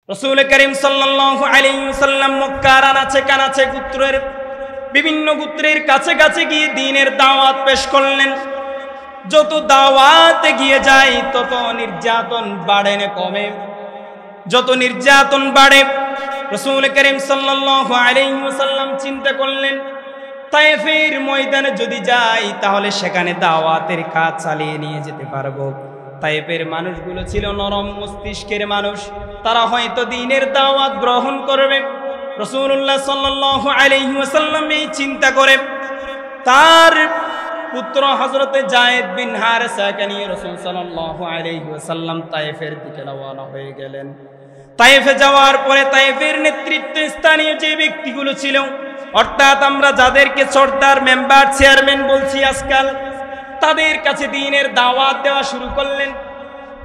রাসূল করিম সাল্লাল্লাহু আলাইহি ওয়াসাল্লাম মক্কার আনাচে কানাচে গোত্রের বিভিন্ন গোত্রের কাছে কাছে গিয়ে দ্বীনের দাওয়াত পেশ করলেন। যত দাওয়াতে গিয়ে যায় তত নির্যাতন বাড়ে না কমে। যত নির্যাতন বাড়ে, রাসূল করিম সাল্লাল্লাহু আলাইহি ওয়াসাল্লাম চিন্তা করলেন তায়েফের ময়দানে যদি যাই তাহলে সেখানে দাওয়াতের কাজ চালিয়ে নিয়ে যেতে পারবো। তায়েফের মানুষগুলো ছিল নরম মস্তিষ্কের মানুষ, তারা হয়তো দ্বীনের দাওয়াত গ্রহণ করবে। রাসূলুল্লাহ সাল্লাল্লাহু আলাইহি ওয়াসাল্লাম এই চিন্তা করে তার পুত্র হযরতে যায়েদ বিন হারেসাকে নিয়ে রাসূল সাল্লাল্লাহু আলাইহি ওয়াসাল্লাম তায়েফের দিকে রওনা হয়ে গেলেন। তায়েফে যাওয়ার পরে তায়েফের নেতৃত্বে স্থানীয় যে ব্যক্তিগুলো ছিল, অর্থাৎ আমরা যাদেরকে সর্দার, মেম্বার, চেয়ারম্যান বলছি আজকাল, তাদের কাছে দ্বীনের দাওয়াত দেওয়া শুরু করলেন।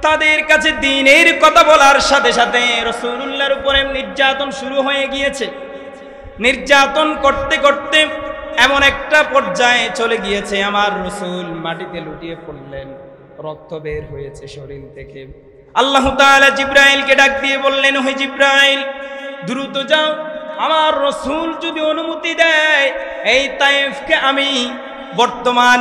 তাদের কাছে দ্বীনের কথা বলার সাথে সাথে রাসূলুল্লাহর উপরে নির্যাতন শুরু হয়ে গিয়েছে। নির্যাতন করতে করতে এমন একটা পর্যায়ে চলে গিয়েছে আমার রাসূল মাটিতে লুটিয়ে পড়লেন, রক্ত বের হয়েছে শরীর থেকে। আল্লাহ তাআলা জিবরাইলকে ডাক দিয়ে বললেন, হে জিবরাইল, দ্রুত যাও, আমার রাসূল যদি অনুমতি দেয় এই তায়েফকে আমি বর্তমান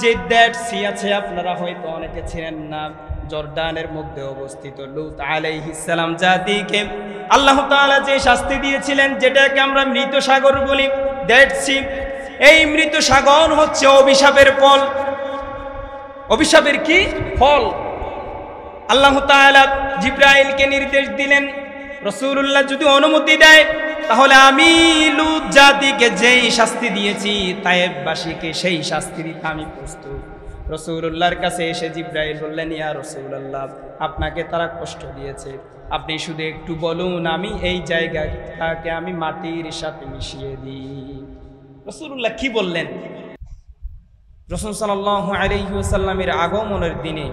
যে ডেড সি আছে, আপনারা হয়তো অনেকে ছিলেন না, জর্ডানের মধ্যে অবস্থিত লূত আলাইহিস সালাম জাতিকে আল্লাহ তাআলা যে শাস্তি দিয়েছিলেন, যেটাকে আমরা মৃত সাগর বলি, ডেড সি, এই মৃত সাগর হচ্ছে অভিশাপের ফল। অভিশাপের কি ফল? আল্লাহ তাআলা জিবরাইলকে নির্দেশ দিলেন, রাসূলুল্লাহ যদি অনুমতি দেয় তাহলে আমি লূত জাতিকে যেই শাস্তি দিয়েছি তায়েফবাসীকে সেই শাস্তি দিতে আমি প্রস্তুত। রাসূলুল্লাহর কাছে এসে জিবরাইল বললেন, ইয়া রাসূলুল্লাহ, আপনাকে তারা কষ্ট দিয়েছে, আপনি শুধু একটু বলুন, আমি এই জায়গাটাকে আমি মাটির সাথে মিশিয়ে দিই। রাসূলুল্লাহ কি বললেন? রাসূল সাল্লাল্লাহু আলাইহি ওয়াসাল্লামের আগমনের দিনে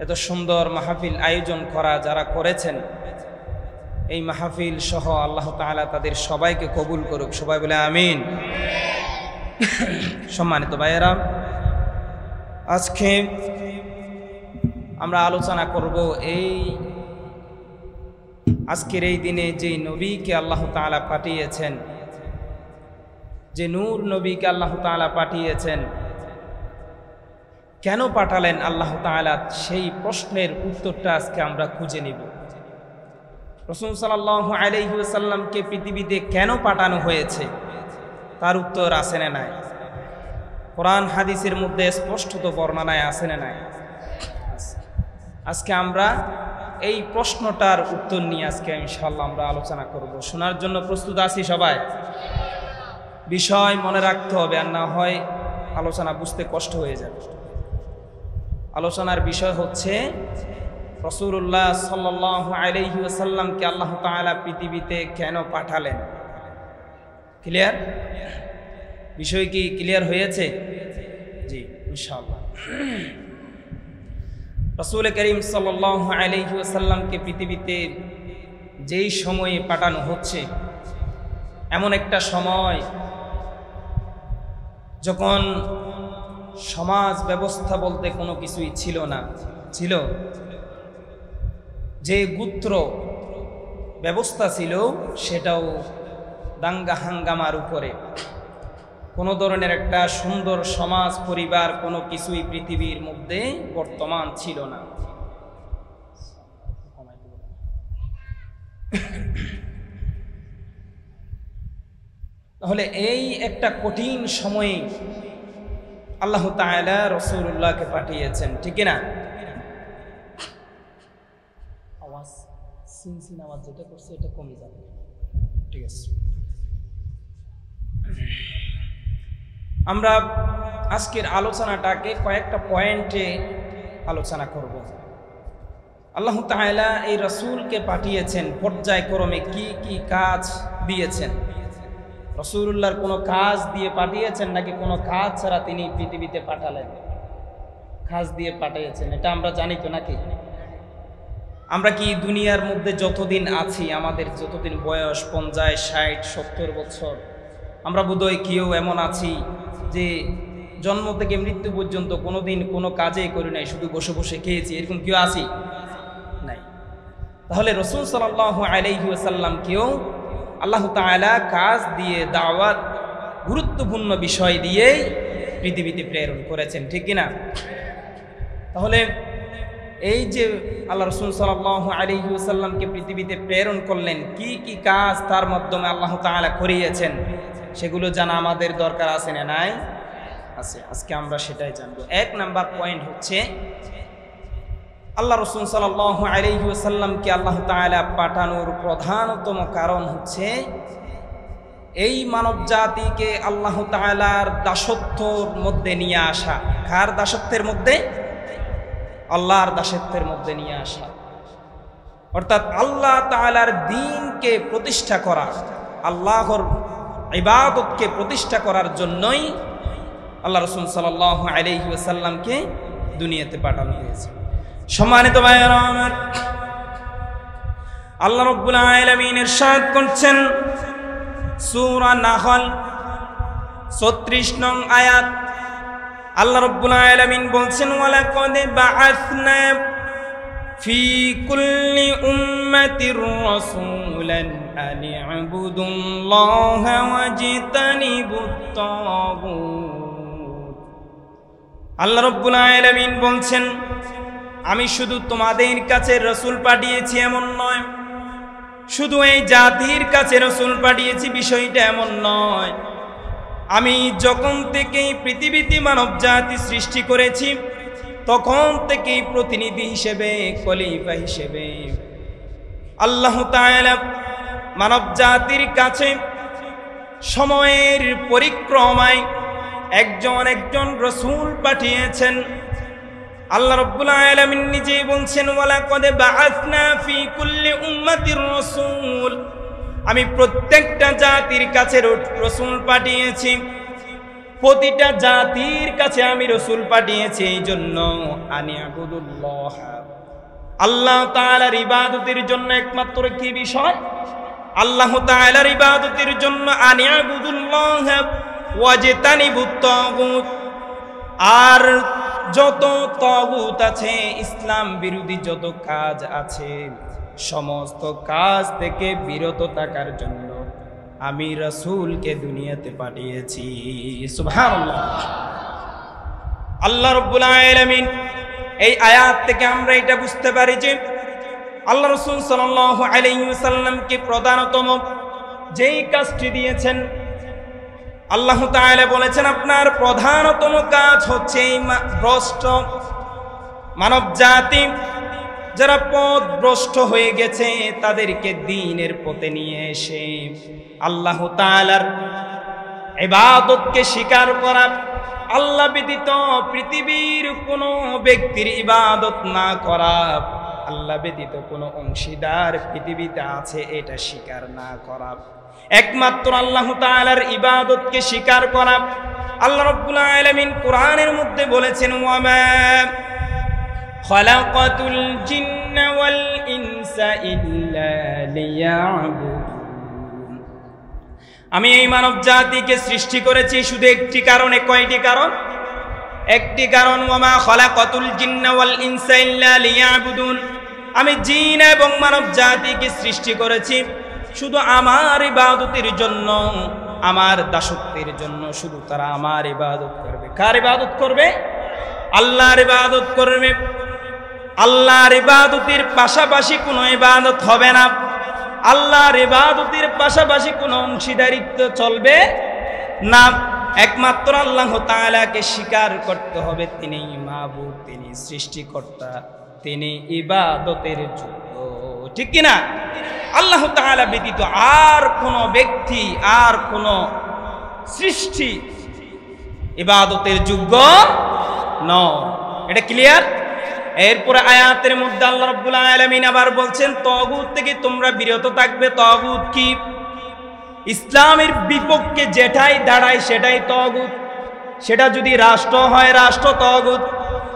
এত সুন্দর মাহফিল আয়োজন করা যারা করেছেন, এই মাহফিল সহ আল্লাহ তাআলা তাদের সবাইকে কবুল করুক। সবাই বলে আমিন। সম্মানিত ভাইয়েরা, আজকে আমরা আলোচনা করব আজকের এই দিনে যে নবীকে আল্লাহ তাআলা পাঠিয়েছেন, যে নূর নবীকে আল্লাহ তাআলা পাঠিয়েছেন, কেন পাঠালেন আল্লাহ তাআলা, সেই প্রশ্নের উত্তরটা আজকে আমরা খুঁজে নিব। রাসূল সাল্লাল্লাহু আলাইহি ওয়াসাল্লামকে পৃথিবীতে কেন পাঠানো হয়েছে তার উত্তর আছে না নাই? কোরআন হাদিসের মধ্যে স্পষ্টত বর্ণনায় আছে না নাই? আজকে আমরা এই প্রশ্নটার উত্তর নিয়ে আজকে ইনশাআল্লাহ আমরা আলোচনা করব। শোনার জন্য প্রস্তুত আছি সবাই? বিষয় মনে রাখতে হবে, আর না হয় আলোচনা বুঝতে কষ্ট হয়ে যাবে। আলোচনার বিষয় হচ্ছে রাসূলুল্লাহ সাল্লাল্লাহু আলাইহি ওয়াসাল্লামকে আল্লাহ তাআলা পৃথিবীতে কেন পাঠালেন। ক্লিয়ার? বিষয় কি ক্লিয়ার হয়েছে? জি ইনশাআল্লাহ। রাসূল করিম সাল্লাল্লাহু আলাইহি ওয়াসাল্লামকে পৃথিবীতে যেই সময়ে পাঠানো হচ্ছে, এমন একটা সময় যখন সমাজ ব্যবস্থা বলতে কোনো কিছুই ছিল না। ছিল যে গোত্র ব্যবস্থা ছিল সেটাও দাঙ্গা হাঙ্গামার উপরে। কোনো ধরনের একটা সুন্দর সমাজ পরিবার কোনো কিছুই পৃথিবীর মধ্যে বর্তমান ছিল না। তাহলে এই একটা কঠিন সময়ে আল্লাহ তাআলা রাসূলুল্লাহকে পাঠিয়েছেন, ঠিক না? আওয়াজ সিনসিন আওয়াজ যেটা করছে এটা কমে যাবে, ঠিক আছে? আমরা আজকের আলোচনাটাকে কয়েকটা পয়েন্টে আলোচনা করব। আল্লাহ তাআলা এই রাসূলকে পাঠিয়েছেন, পর্যায়ক্রমে কি কি কাজ দিয়েছেন। রাসূলুল্লাহর কোনো কাজ দিয়ে পাঠিয়েছেন নাকি কোনো কাজ ছাড়া তিনি পৃথিবীতে পাঠালেন? কাজ দিয়ে পাঠিয়েছেন, এটা আমরা জানি তো নাকি? আমরা কি দুনিয়ার মধ্যে যতদিন আছি, আমাদের যতদিন বয়স 50, 60, 70 বছর, আমরা বোধহয় কেউ এমন আছি যে জন্ম থেকে মৃত্যু পর্যন্ত কোনোদিন কোনো কাজই করি নাই, শুধু বসে বসে খেয়েছি, এরকম কেউ আছি? নাই। তাহলে রাসূল সাল্লাল্লাহু আলাইহি ওয়াসাল্লামকেও আল্লাহ তাআলা কাজ দিয়ে, দাওয়াত, গুরুত্বপূর্ণ বিষয় দিয়েই পৃথিবীতে প্রেরণ করেছেন, ঠিক কিনা? তাহলে এই যে আল্লাহ রাসূল সাল্লাল্লাহু আলাইহি ওয়াসাল্লামকে পৃথিবীতে প্রেরণ করলেন, কি কি কাজ তার মাধ্যমে আল্লাহ তাআলা করিয়েছেন, সেগুলো জানা আমাদের দরকার আছে না নাই? আছে। আজকে আমরা সেটাই জানবো। 1 নাম্বার পয়েন্ট হচ্ছে আল্লাহ রাসূল সাল্লাল্লাহু আলাইহি ওয়াসাল্লামকে আল্লাহ তাআলা পাঠানোর প্রধানতম কারণ হচ্ছে এই মানব জাতিকে আল্লাহ তাআলার দাসত্বর মধ্যে নিয়ে আসা। কার দাসত্বের মধ্যে? আল্লাহর দাসত্বের মধ্যে নিয়ে আসা, অর্থাৎ আল্লাহ তাআলার দ্বীনকে প্রতিষ্ঠা করা, আল্লাহর ইবাদতকে প্রতিষ্ঠা করার জন্যই আল্লাহ রাসূল সাল্লাল্লাহু আলাইহি ওয়াসাল্লামকে দুনিয়াতে পাঠানো হয়েছে। সম্মানিত ভাইয়েরা আমার, আল্লাহ রাব্বুল আলামিন ইরশাদ করছেন সূরা নাহল 36 নং আয়াত। আল্লাহ রাব্বুল আলামিন বলছেন, ওয়ালাকাদ বাআসনা ফি কুল্লি উম্মাতির রাসূলান আন ইবুদুল্লাহা ওয়াজতানিবুত তাগুত। আল্লাহ রাব্বুল আলামিন বলছেন, আমি শুধু তোমাদের কাছে রাসূল পাঠিয়েছি এমন নয়, শুধু এই জাতির কাছে রাসূল পাঠিয়েছি বিষয়টা এমন নয়। আমি যখন থেকেই পৃথিবীতে মানব জাতি সৃষ্টি করেছি তখন থেকেই প্রতিনিধি হিসেবে, খলিফা হিসেবে আল্লাহ তাআলা মানব জাতির কাছে সময়ের পরিক্রমায় একজন একজন রাসূল পাঠিয়েছেন। আল্লাহ রাব্বুল আলামিন নিজেই বলছেন, ওয়ালাকাদ বাআসনা ফি কুল্লি উম্মাতির রাসূল, আমি প্রত্যেকটা জাতির কাছে রাসূল পাঠিয়েছি, প্রতিটা জাতির কাছে আমি রাসূল পাঠিয়েছি এই জন্য আনি আবুদুল্লাহ, আল্লাহ তাআলার ইবাদতের জন্য। একমাত্র কি বিষয়? আল্লাহ তাআলার ইবাদতের জন্য আনি আবুদুল্লাহ ওয়াজতানিবুত তাগুত। আর যত তাগুত আছে, ইসলাম বিরোধী যত কাজ আছে, সমস্ত কাজ থেকে বিরত থাকার জন্য আমি রাসূলকে দুনিয়াতে পাঠিয়েছি। সুবহানাল্লাহ। আল্লাহ রাব্বুল আলামিন এই আয়াত থেকে আমরা এটা বুঝতে পারি যে আল্লাহ রাসূল সাল্লাল্লাহু আলাইহি ওয়াসাল্লামকে প্রধানতম যেই কাজটি দিয়েছেন, আল্লাহ তাআলা বলেছেন আপনার প্রধানতম কাজ হচ্ছে এই ভ্রষ্ট মানব জাতি যারা পথভ্রষ্ট হয়ে গেছে তাদেরকে দ্বীনের পথে নিয়ে এসে আল্লাহ তাআলার ইবাদতকে স্বীকার করা, আল্লাহ ব্যতীত পৃথিবীর কোনো ব্যক্তির ইবাদত না করা, আল্লাহ ব্যতীত কোনো অংশীদার পৃথিবীতে আছে এটা স্বীকার না করা, একমাত্র আল্লাহ তাআলার ইবাদতকে স্বীকার করা। আল্লাহ রাব্বুল আলামিন কোরআনের মধ্যে বলেছেন, ওয়ামা খালাকাতুল জিন্না ওয়াল ইনসা ইল্লা লিয়াবুদুন, আমি এই মানব জাতিকে সৃষ্টি করেছি শুধু একটি কারণে। কয়টি কারণ? একটি কারণ, ওয়ামা খালাকাতুল জিন্না ওয়াল ইনসা ইল্লা লিয়াবুদুন, আমি জিন এবং মানব জাতিকে সৃষ্টি করেছি শুধু আমার ইবাদতের জন্য, আমার দাসত্বের জন্য। শুধু তারা আমার ইবাদত করবে। কার ইবাদত করবে? আল্লাহর ইবাদত করবে। আল্লাহর ইবাদতের পাশাপাশি কোনো ইবাদত হবে না, আল্লাহর ইবাদতের পাশাপাশি কোনো অংশীদারিত্ব চলবে না। একমাত্র আল্লাহ তাআলাকে স্বীকার করতে হবে, তিনি মাবুদ, তিনি সৃষ্টিকর্তা, তিনি ইবাদতের যোগ্য, ঠিক কিনা? আল্লাহ তাআলা ব্যতীত আর কোনো ব্যক্তি, আর কোনো সৃষ্টি ইবাদতের যোগ্য নয়। এটা ক্লিয়ার? এরপরে আয়াতের মধ্যে আল্লাহ রাব্বুল আলামিন আবার বলছেন, তাগুত থেকে তোমরা বিরত থাকবে। তাগুত কি? ইসলামের বিপক্ষে যেটাই দাঁড়ায় সেটাই তাগুত। সেটা যদি রাষ্ট্র হয় রাষ্ট্র তাগুত,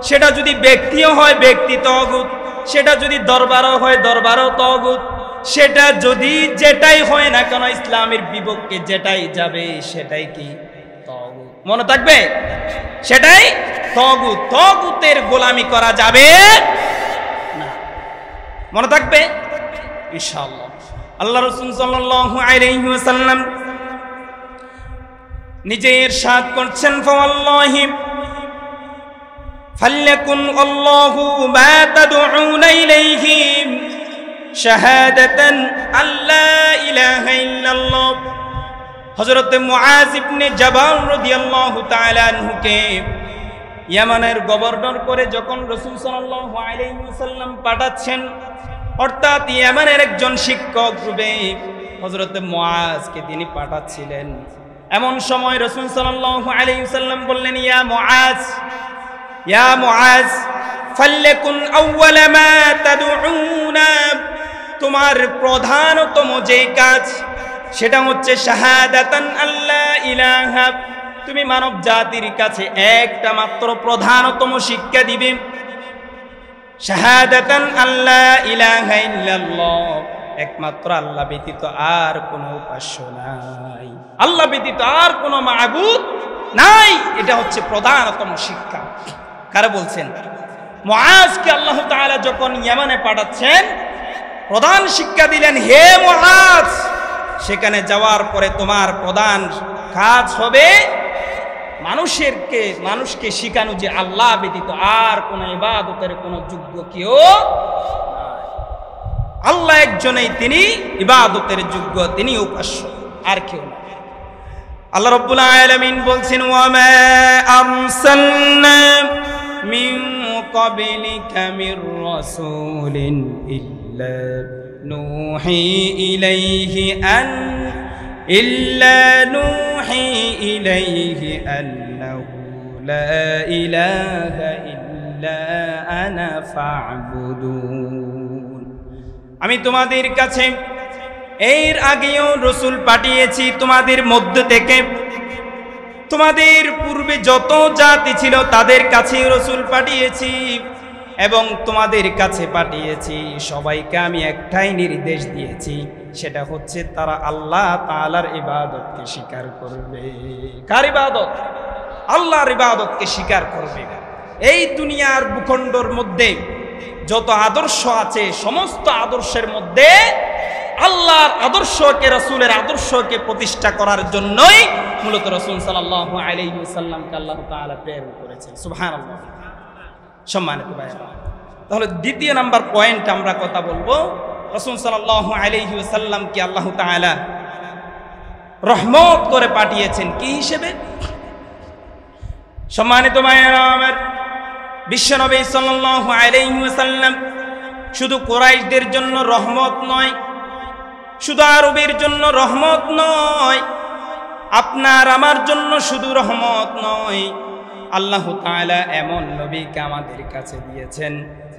সেটা যদি ব্যক্তিও হয় ব্যক্তি তাগুত, সেটা যদি দরবারও হয় দরবারও তাগুত, সেটা যদি যেটাই হয় না কেন ইসলামের বিপক্ষে যেটাই যাবে সেটাই কি? তাগুত। মনে থাকবে? সেটাই তাগুত। তাগুতের গোলামি করা যাবে না। মনে থাকবে? ইনশাআল্লাহ। আল্লাহ রাসূল সাল্লাল্লাহু আলাইহি ওয়াসাল্লাম নিজে ইরশাদ করছেন, ফাওয়াল্লাহি ফালয়াকুন আল্লাহু মা তাদউনা ইলাইহি শাহাদাতান আল্লা ইলাহা ইল্লাল্লাহ। হযরত মুআজ ইবনে জাবাল রাদিয়াল্লাহু তাআলা আনহুকে ইয়ামানের গভর্নর করে যখন রাসূল সাল্লাল্লাহু আলাইহি ওয়াসাল্লাম পাঠাচ্ছেন, অর্থাৎ ইয়ামানের একজন শিক্ষক রূপে হযরত মুআজকে তিনি পাঠাচ্ছিলেন, এমন সময় রাসূল সাল্লাল্লাহু আলাইহি ওয়াসাল্লাম বললেন, ইয়া মুআজ ফালয়াকুন আউওয়ালা মা তাদউনা, তোমার প্রধানতম যে কাজ সেটা হচ্ছে শাহাদাতান আল্লা ইলাহা, তুমি মানব জাতির কাছে একটা মাত্র প্রধানতম শিক্ষা দিবে, শাহাদাতান আল্লা ইলাহা ইল্লাল্লাহ, একমাত্র আল্লাহ ব্যতীত আর কোনো উপাস্য নাই, আল্লাহ ব্যতীত আর কোনো মাবুদ নাই। এটা হচ্ছে প্রধানতম শিক্ষা। কারা বলছেন? মুআজকে আল্লাহ তাআলা যখন ইয়ামানে পাঠাচ্ছেন, প্রধান শিক্ষা দিলেন, হে মুআজ, সেখানে যাওয়ার পরে তোমার প্রধান কাজ হবে মানুষকে শিখানো যে আল্লাহ ব্যতীত আর কোনো ইবাদতের কোনো যোগ্য কেউ নাই, আল্লাহ একজনেই তিনি ইবাদতের যোগ্য, তিনি উপাস্য, আর কেউ না। আল্লাহ রাব্বুল আলামিন বলছেন, ওয়া মা আরসালনা মিন ক্বাবলিকা মির রাসূলিন ইল্লা নুহি ইলাইহি আন্নাহু লা ইলাহা ইল্লা আনা ফা'বুদুন। আমি তোমাদের কাছে এর আগেও রাসূল পাঠিয়েছি তোমাদের মধ্য থেকে, তোমাদের পূর্বে যত জাতি ছিল তাদের কাছে রাসূল পাঠিয়েছি, এবং তোমাদের কাছে পাঠিয়েছি সবাইকে আমি একটাই নির্দেশ দিয়েছি, সেটা হচ্ছে তারা আল্লাহ তাআলার ইবাদতকে স্বীকার করবে। কার ইবাদত? আল্লাহর ইবাদতকে স্বীকার করবে। এই দুনিয়ার ভূখণ্ডের মধ্যে যত আদর্শ আছে, সমস্ত আদর্শের মধ্যে আল্লাহর আদর্শকে, রাসূলের আদর্শকে প্রতিষ্ঠা করার জন্যই মূলত রাসূল সাল্লাল্লাহু আলাইহি ওয়াসাল্লামকে আল্লাহ তাআলা প্রেরণ করেছেন। সুবহানাল্লাহ। সম্মানিত ভাইরা, তাহলে দ্বিতীয় নাম্বার পয়েন্ট আমরা কথা বলবো, রাসূল সাল্লাল্লাহু আলাইহি ওয়াসাল্লামকে আল্লাহ তাআলা রহমত করে পাঠিয়েছেন কি হিসেবে? সম্মানিত ভাইরা আমার, বিশ্বনবী সাল্লাল্লাহু আলাইহি ওয়াসাল্লাম শুধু কুরাইশদের জন্য রহমত নয়, শুধু আরবের জন্য রহমত নয়, আপনার আমার জন্য শুধু রহমত নয়, আল্লাহ তাআলা এমন নবীকে আমাদের কাছে দিয়েছেন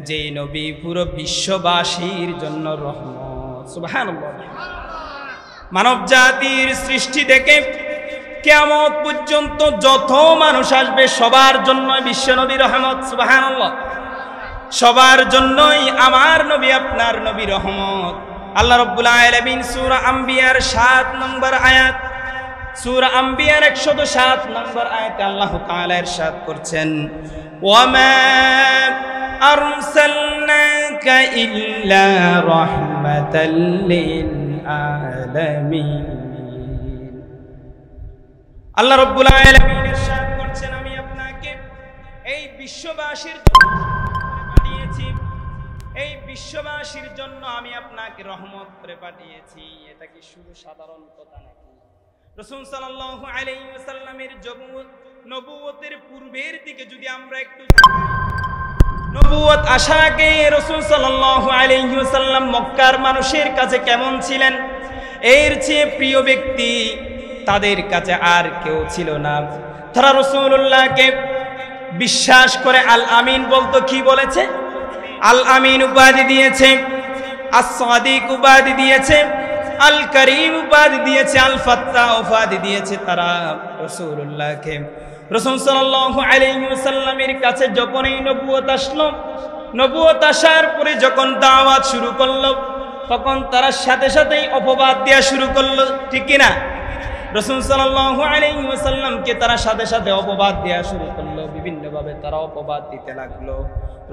যে নবী পুরো বিশ্ববাসীর জন্য রহমত। সুবহানাল্লাহ। মানব জাতির সৃষ্টি থেকে কিয়ামত পর্যন্ত যত মানুষ আসবে সবার জন্য বিশ্বনবী রহমত। সুবহানাল্লাহ। সবার জন্যই আমার নবী, আপনার নবী রহমত। আল্লাহ রাব্বুল আলামিন সূরা আম্বিয়ার 7 নম্বর আয়াত, সূরা আম্বিয়ার 107 নম্বর আয়াতে আল্লাহ তাআলা ইরশাদ করছেন, ওয়া মা আরসালনাকা ইল্লা রাহমাতাল লিল আলামিন। আল্লাহ রাব্বুল আলামিন ইরশাদ করছেন, আমি আপনাকে এই বিশ্ববাসীর জন্য পাঠিয়েছি, এই বিশ্ববাসীর জন্য আমি আপনাকে রহমত করে পাঠিয়েছি। এটা কি শুধু সাধারণ কথা নাকি? রাসূল সাল্লাল্লাহু আলাইহি ওয়াসাল্লামের নবুয়তের পূর্বের দিকে যদি আমরা একটু, নবুয়ত আসার আগে রাসূল সাল্লাল্লাহু আলাইহি ওয়াসাল্লাম মক্কার মানুষের কাছে কেমন ছিলেন? এর চেয়ে প্রিয় ব্যক্তি তাদের কাছে আর কেউ ছিল না। তারা রাসূলুল্লাহকে বিশ্বাস করে আল আমিন বলতো। কি বলেছে? আল আমিন উপাধি দিয়েছে, আস-সাদিক উপাধি দিয়েছে, আল করিম উপাধি দিয়েছে, আল ফাত্তাহ উপাধি দিয়েছে তারা রাসূলুল্লাহকে। রাসূল সাল্লাল্লাহু আলাইহি ওয়াসাল্লামের কাছে যখন এই নবুয়ত আসলো, নবুয়ত আসার পরে যখন দাওয়াত শুরু করলো, তখন তারা সাথে সাথেই অপবাদ দেওয়া শুরু করলো। ঠিক কি না? রাসূল সাল্লাল্লাহু আলাইহি ওয়াসাল্লামকে তারা সাথে সাথে অপবাদ দেওয়া শুরু করলো, বিভিন্নভাবে তারা অপবাদ দিতে লাগলো।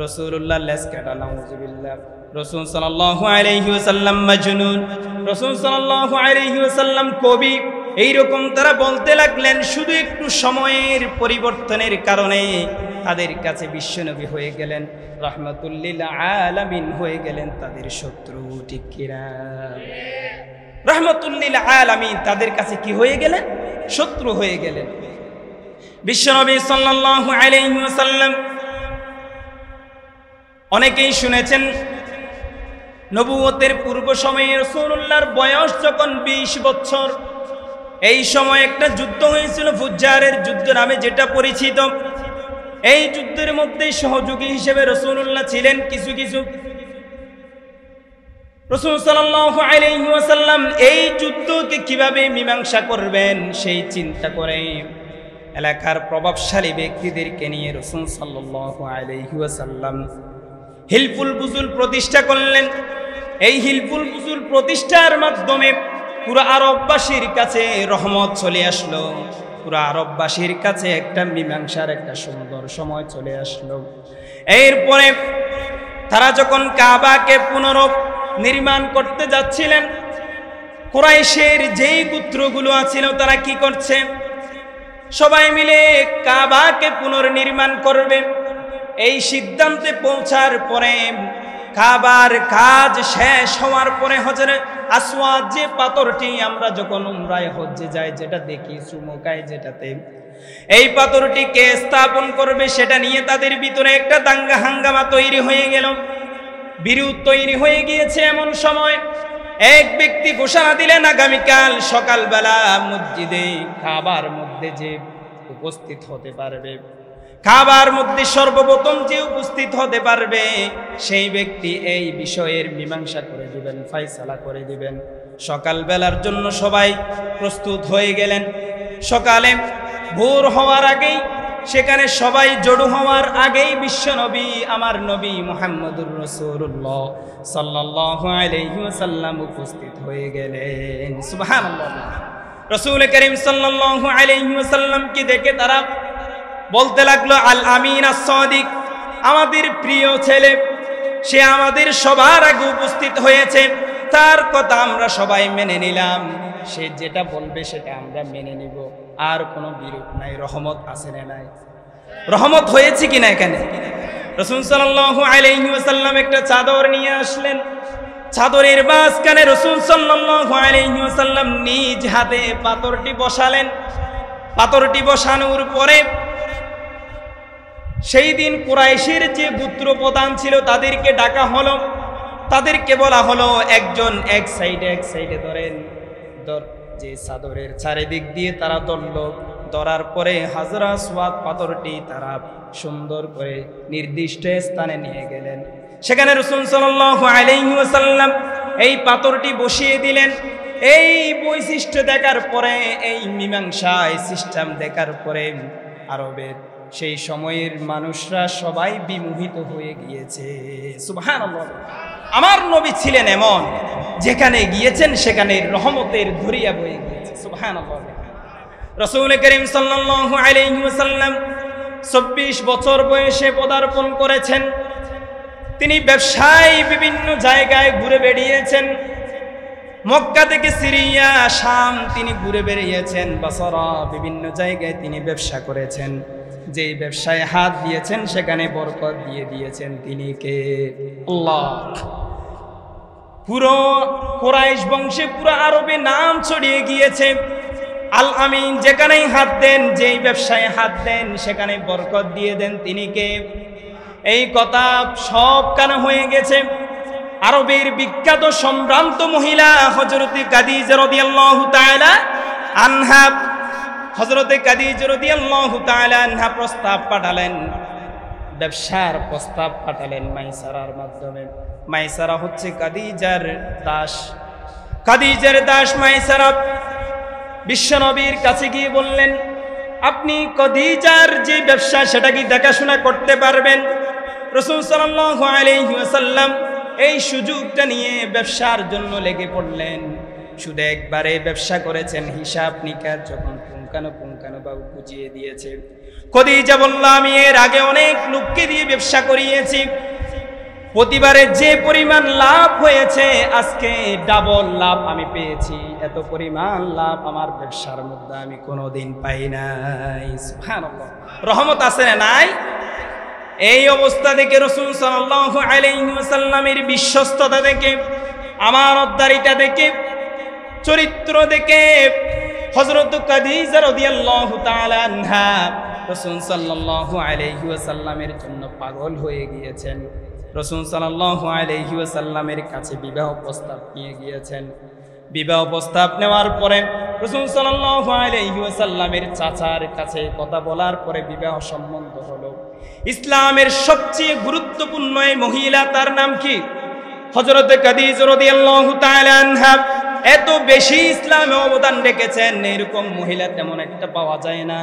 রাসূলুল্লাহ লেজ কাটা, নাউযুবিল্লাহ। রাসূল সাল্লাল্লাহু আলাইহি ওয়াসাল্লাম মাজনুন, রাসূল সাল্লাল্লাহু আলাইহি ওয়াসাল্লাম কবি, এইরকম তারা বলতে লাগলেন। শুধু একটু সময়ের পরিবর্তনের কারণে তাদের কাছে বিশ্বনবী হয়ে গেলেন রাহমাতুল লিল আলামিন, হয়ে গেলেন তাদের শত্রু। ঠিক কিনা? রাহমাতুল লিল আলামিন তাদের কাছে কি হয়ে গেলেন? শত্রু হয়ে গেলেন। বিশ্বনবী সাল্লাল্লাহু আলাইহি ওয়াসাল্লাম, অনেকেই শুনেছেন নবুয়তের পূর্ব সময়ে রাসূলুল্লাহর বয়স যখন 20 বছর, এই সময় একটা যুদ্ধ হয়েছিল, ফুজ্জারের যুদ্ধ নামে যেটা পরিচিত। এই যুদ্ধের মধ্যে সহযোগী হিসেবে রাসূলুল্লাহ ছিলেন কিছু কিছু। রাসূল সাল্লাল্লাহু আলাইহি ওয়াসাল্লাম এই যুদ্ধকে কিভাবে মীমাংসা করবেন সেই চিন্তা করে এলাকার প্রভাবশালী ব্যক্তিদেরকে নিয়ে রাসূল সাল্লাল্লাহু আলাইহি ওয়াসাল্লাম হিলফুল বুজুল প্রতিষ্ঠা করলেন। এই হিলফুল বুজুল প্রতিষ্ঠার মাধ্যমে পুরো আরববাসীর কাছে রহমত চলে আসলো, পুরো আরববাসীর কাছে একটা মীমাংসার একটা সুন্দর সময় চলে আসলো। এরপরে তারা যখন কাবাকে পুনর্নির্মাণ করতে যাচ্ছিলেন, কুরাইশের যেই গোত্রগুলো আছিল তারা কি করছে? সবাই মিলে কাবাকে পুনর্নির্মাণ করবে। এই সিদ্ধান্তে পৌঁছার পরে কাবার কাজ শেষ হওয়ার পরে হজরে আসওয়াদ, যে পাথরটি আমরা যখন উমরায় হজ্জে যাই যেটা দেখি চুমকায় যেটাতে, এই পাথরটিকে স্থাপন করবে, সেটা নিয়ে তাদের ভিতরে একটা দাঙ্গা হাঙ্গামা তৈরি হয়ে গেল, বিরোধ তৈরি হয়ে গিয়েছে। এমন সময় এক ব্যক্তি ঘোষণা দিলেন আগামীকাল সকালবেলা মসজিদে কাবার মধ্যে যে উপস্থিত হতে পারবে, কাবার মধ্যে সর্বপ্রথম যে উপস্থিত হতে পারবে সেই ব্যক্তি এই বিষয়ের মীমাংসা করে দিবেন, ফয়সালা করে দিবেন। সকালবেলার জন্য সবাই প্রস্তুত হয়ে গেলেন। সকালে ভোর হওয়ার আগেই, সেখানে সবাই জড়ো হওয়ার আগেই বিশ্বনবী আমার নবী মুহাম্মদুর রাসূলুল্লাহ সাল্লাল্লাহু আলাইহি ওয়াসাল্লাম উপস্থিত হয়ে গেলেন। সুবহানাল্লাহ। রাসূল করিম সাল্লাল্লাহু আলাইহি ওয়াসাল্লামকে দেখে তারা বলতে লাগলো, আল আমিন আস-সাদিক, আমাদের প্রিয় ছেলে, সে আমাদের সবার আগে উপস্থিত হয়েছে, তার কথা আমরা সবাই মেনে নিলাম, সে যেটা বলবে সেটা আমরা মেনে নিব, আর কোনো বিরোধ নাই। রহমত আছে না নাই? রহমত হয়েছে কিনা এখানে? রাসূল সাল্লাল্লাহু আলাইহি ওয়াসাল্লাম একটা চাদর নিয়ে আসলেন। চাদরের মাঝখানে রাসূল সাল্লাল্লাহু আলাইহি ওয়াসাল্লাম নিজ হাতে পাথরটি বসালেন। পাথরটি বসানোর পরে সেই দিন কুরাইশের যে গোত্র প্রধান ছিল তাদেরকে ডাকা হলো, তাদেরকে বলা হলো একজন এক সাইডে ধরেন, যে চাদরের চারিদিক দিয়ে তারা ধরল। ধরার পরে হাজরা আসওয়াদ পাথরটি তারা সুন্দর করে নির্দিষ্ট স্থানে নিয়ে গেলেন। সেখানে রাসূল সাল্লাল্লাহু আলাইহি ওয়াসাল্লাম এই পাথরটি বসিয়ে দিলেন। এই বৈশিষ্ট্য দেখার পরে, এই মীমাংসা এই সিস্টেম দেখার পরে আরবের সেই সময়ের মানুষরা সবাই বিমোহিত হয়ে গিয়েছে। সুবহানাল্লাহ। আমার নবী ছিলেন এমন, যেখানে গিয়েছেন সেখানে রহমতের দরিয়া বয়ে গিয়েছে। সুবহানাল্লাহ। রাসূল করিম সাল্লাল্লাহু আলাইহি ওয়াসাল্লাম 24 বছর বয়সে পদার্পণ করেছেন। তিনি ব্যবসায় বিভিন্ন জায়গায় ঘুরে বেড়িয়েছেন। মক্কা থেকে সিরিয়া, শাম তিনি ঘুরে বেরিয়েছেন। বসরা, বিভিন্ন জায়গায় তিনি ব্যবসা করেছেন। যেই ব্যবসায় হাত দিয়েছেন সেখানে বরকত দিয়ে দিয়েছেন তিনি কে? আল্লাহ। পুরো কুরাইশ বংশে পুরো আরবে নাম ছড়িয়ে গিয়েছে। আল আমিন, যেখানেই হাত দেন, যেই ব্যবসায় হাত দেন সেখানে বরকত দিয়ে দেন তিনি কে? এই কথা সব কানে হয়ে গেছে। আরবের বিখ্যাত সম্ভ্রান্ত মহিলা হযরতে খাদিজা রাদিয়াল্লাহু তাআলা আনহা, হযরতে খাদিজা রাদিয়াল্লাহু তাআলা আনহা প্রস্তাব পাঠালেন, ব্যবসার প্রস্তাব পাঠালেন মাইসারার মাধ্যমে। মাইসারা হচ্ছে খাদিজার দাস। খাদিজার দাস মাইসারা বিশ্বনবীর কাছে গিয়ে বললেন, আপনি খাদিজার যে ব্যবসা সেটা কি দেখাশোনা করতে পারবেন? রাসূল সাল্লাল্লাহু আলাইহি ওয়াসাল্লাম এই সুযোগটা নিয়ে ব্যবসার জন্য লেগে পড়লেন। শুধু একবারে ব্যবসা করেছেন, হিসাব নিকাশ যখন পুঙ্খানুপুঙ্খানুভাবে বুঝিয়ে দিয়েছে। খাদিজা বলল, আমি এর আগে অনেক লোককে দিয়ে ব্যবসা করিয়েছি, প্রতিবারে যে পরিমাণ লাভ হয়েছে আজকে ডাবল লাভ আমি পেয়েছি। এত পরিমাণ লাভ আমার ব্যবসার মধ্যে আমি কোনোদিন পাই নাই। সুবহানাল্লাহ, রহমত আছে না নাই? এই অবস্থা দেখে রাসূল সাল্লাল্লাহু আলাইহি ওয়াসাল্লামের বিশ্বস্ততা দেখে, আমানতদারিতা দেখে, চরিত্র দেখে হযরত খাদিজা রাদিয়াল্লাহু তাআলা আনহা রাসূল সাল্লাল্লাহু আলাইহি ওয়াসাল্লামের জন্য পাগল হয়ে গিয়েছেন। রাসূল সাল্লাল্লাহু আলাইহি ওয়াসাল্লামের কাছে বিবাহ প্রস্তাব নিয়ে গিয়েছেন। বিবাহ প্রস্তাব নেওয়ার পরে রাসূল সাল্লাল্লাহু আলাইহি ওয়াসাল্লামের চাচার কাছে কথা বলার পরে বিবাহ সম্বন্ধ হলো। ইসলামের সবচেয়ে গুরুত্বপূর্ণ এই মহিলা, তার নাম কি? হযরত খাদিজা রাদিয়াল্লাহু তাআলা আনহা। এত বেশি ইসলামে অবদান রেখেছেন, এরকম মহিলা তেমন একটা পাওয়া যায় না।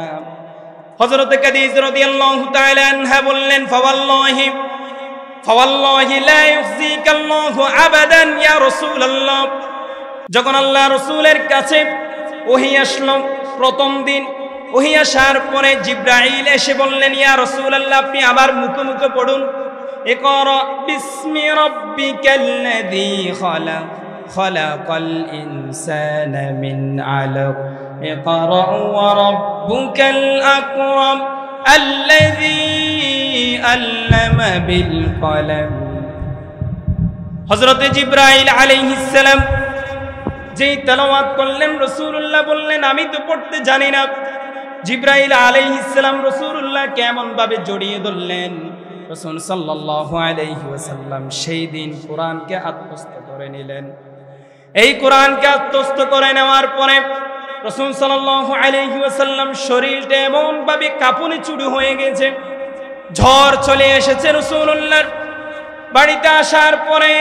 হযরত খাদিজা রাদিয়াল্লাহু তাআলা আনহা বললেন, ফাওয়াল্লাহি লা ইউখজিকাল্লাহু আবাদান ইয়া রাসূলুল্লাহ। যখন আল্লাহ রাসূলের কাছে ওহী আসলো প্রথম দিন, ওহী আসার পরে জিবরাইল এসে বললেন, ইয়া রাসূলুল্লাহ, আপনি আবার মুখে মুখে পড়ুন, ইকরা বিসমি রাব্বিকাল্লাযী খালাক খালাকাল ইনসানা মিন আলাক ইকরা ওয়া রাব্বুকাল আকরাম আল্লাযী আল্লামা বিল কলম। হযরত জিবরাইল আলাইহিস সালাম যেই তেলাওয়াত করলেন, রাসূলুল্লাহ বললেন, আমি তো পড়তে জানি না। জিবরাইল আলাইহিস সালাম রাসূলুল্লাহকে এমন ভাবে জড়িয়ে ধরলেন, রাসূল সাল্লাল্লাহু আলাইহি ওয়াসাল্লাম সেই দিন কোরআনকে আত্মস্থ করে নিলেন। এই কোরআনকে আত্মস্থ করে নেওয়ার পরে রাসূল সাল্লাল্লাহু আলাইহি ওয়াসাল্লাম শরীরটা এমন ভাবে কাঁপুনি চুড়ি হয়ে গেছে, ঝড় চলে এসেছে রাসূলুল্লাহর। বাড়িতে আসার পরে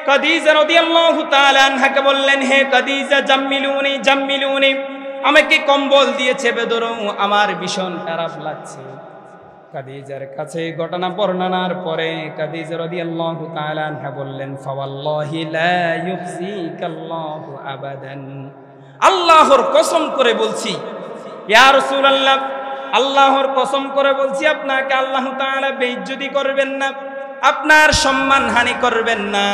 খাদিজা রাদিয়াল্লাহু তাআলা আনহাকে বললেন, হে খাদিজা, জাম্মিলুনি জাম্মিলুনি, আমাকে কম্বল দিয়ে চেপে ধরো, আমার ভীষণ খারাপ লাগছে। খাদিজার কাছে ঘটনা বর্ণনার পরে খাদিজা রাদিয়াল্লাহু তাআলা আনহা বললেন, ফাওয়াল্লাহি লা ইউখজিকাল্লাহু আবাদান, আল্লাহর কসম করে বলছি ইয়া রাসূলুল্লাহ, আল্লাহর কসম করে বলছি, আপনাকে আল্লাহ তাআলা বেইজ্জতি করবেন না, আপনার সম্মান হানি করবেন না,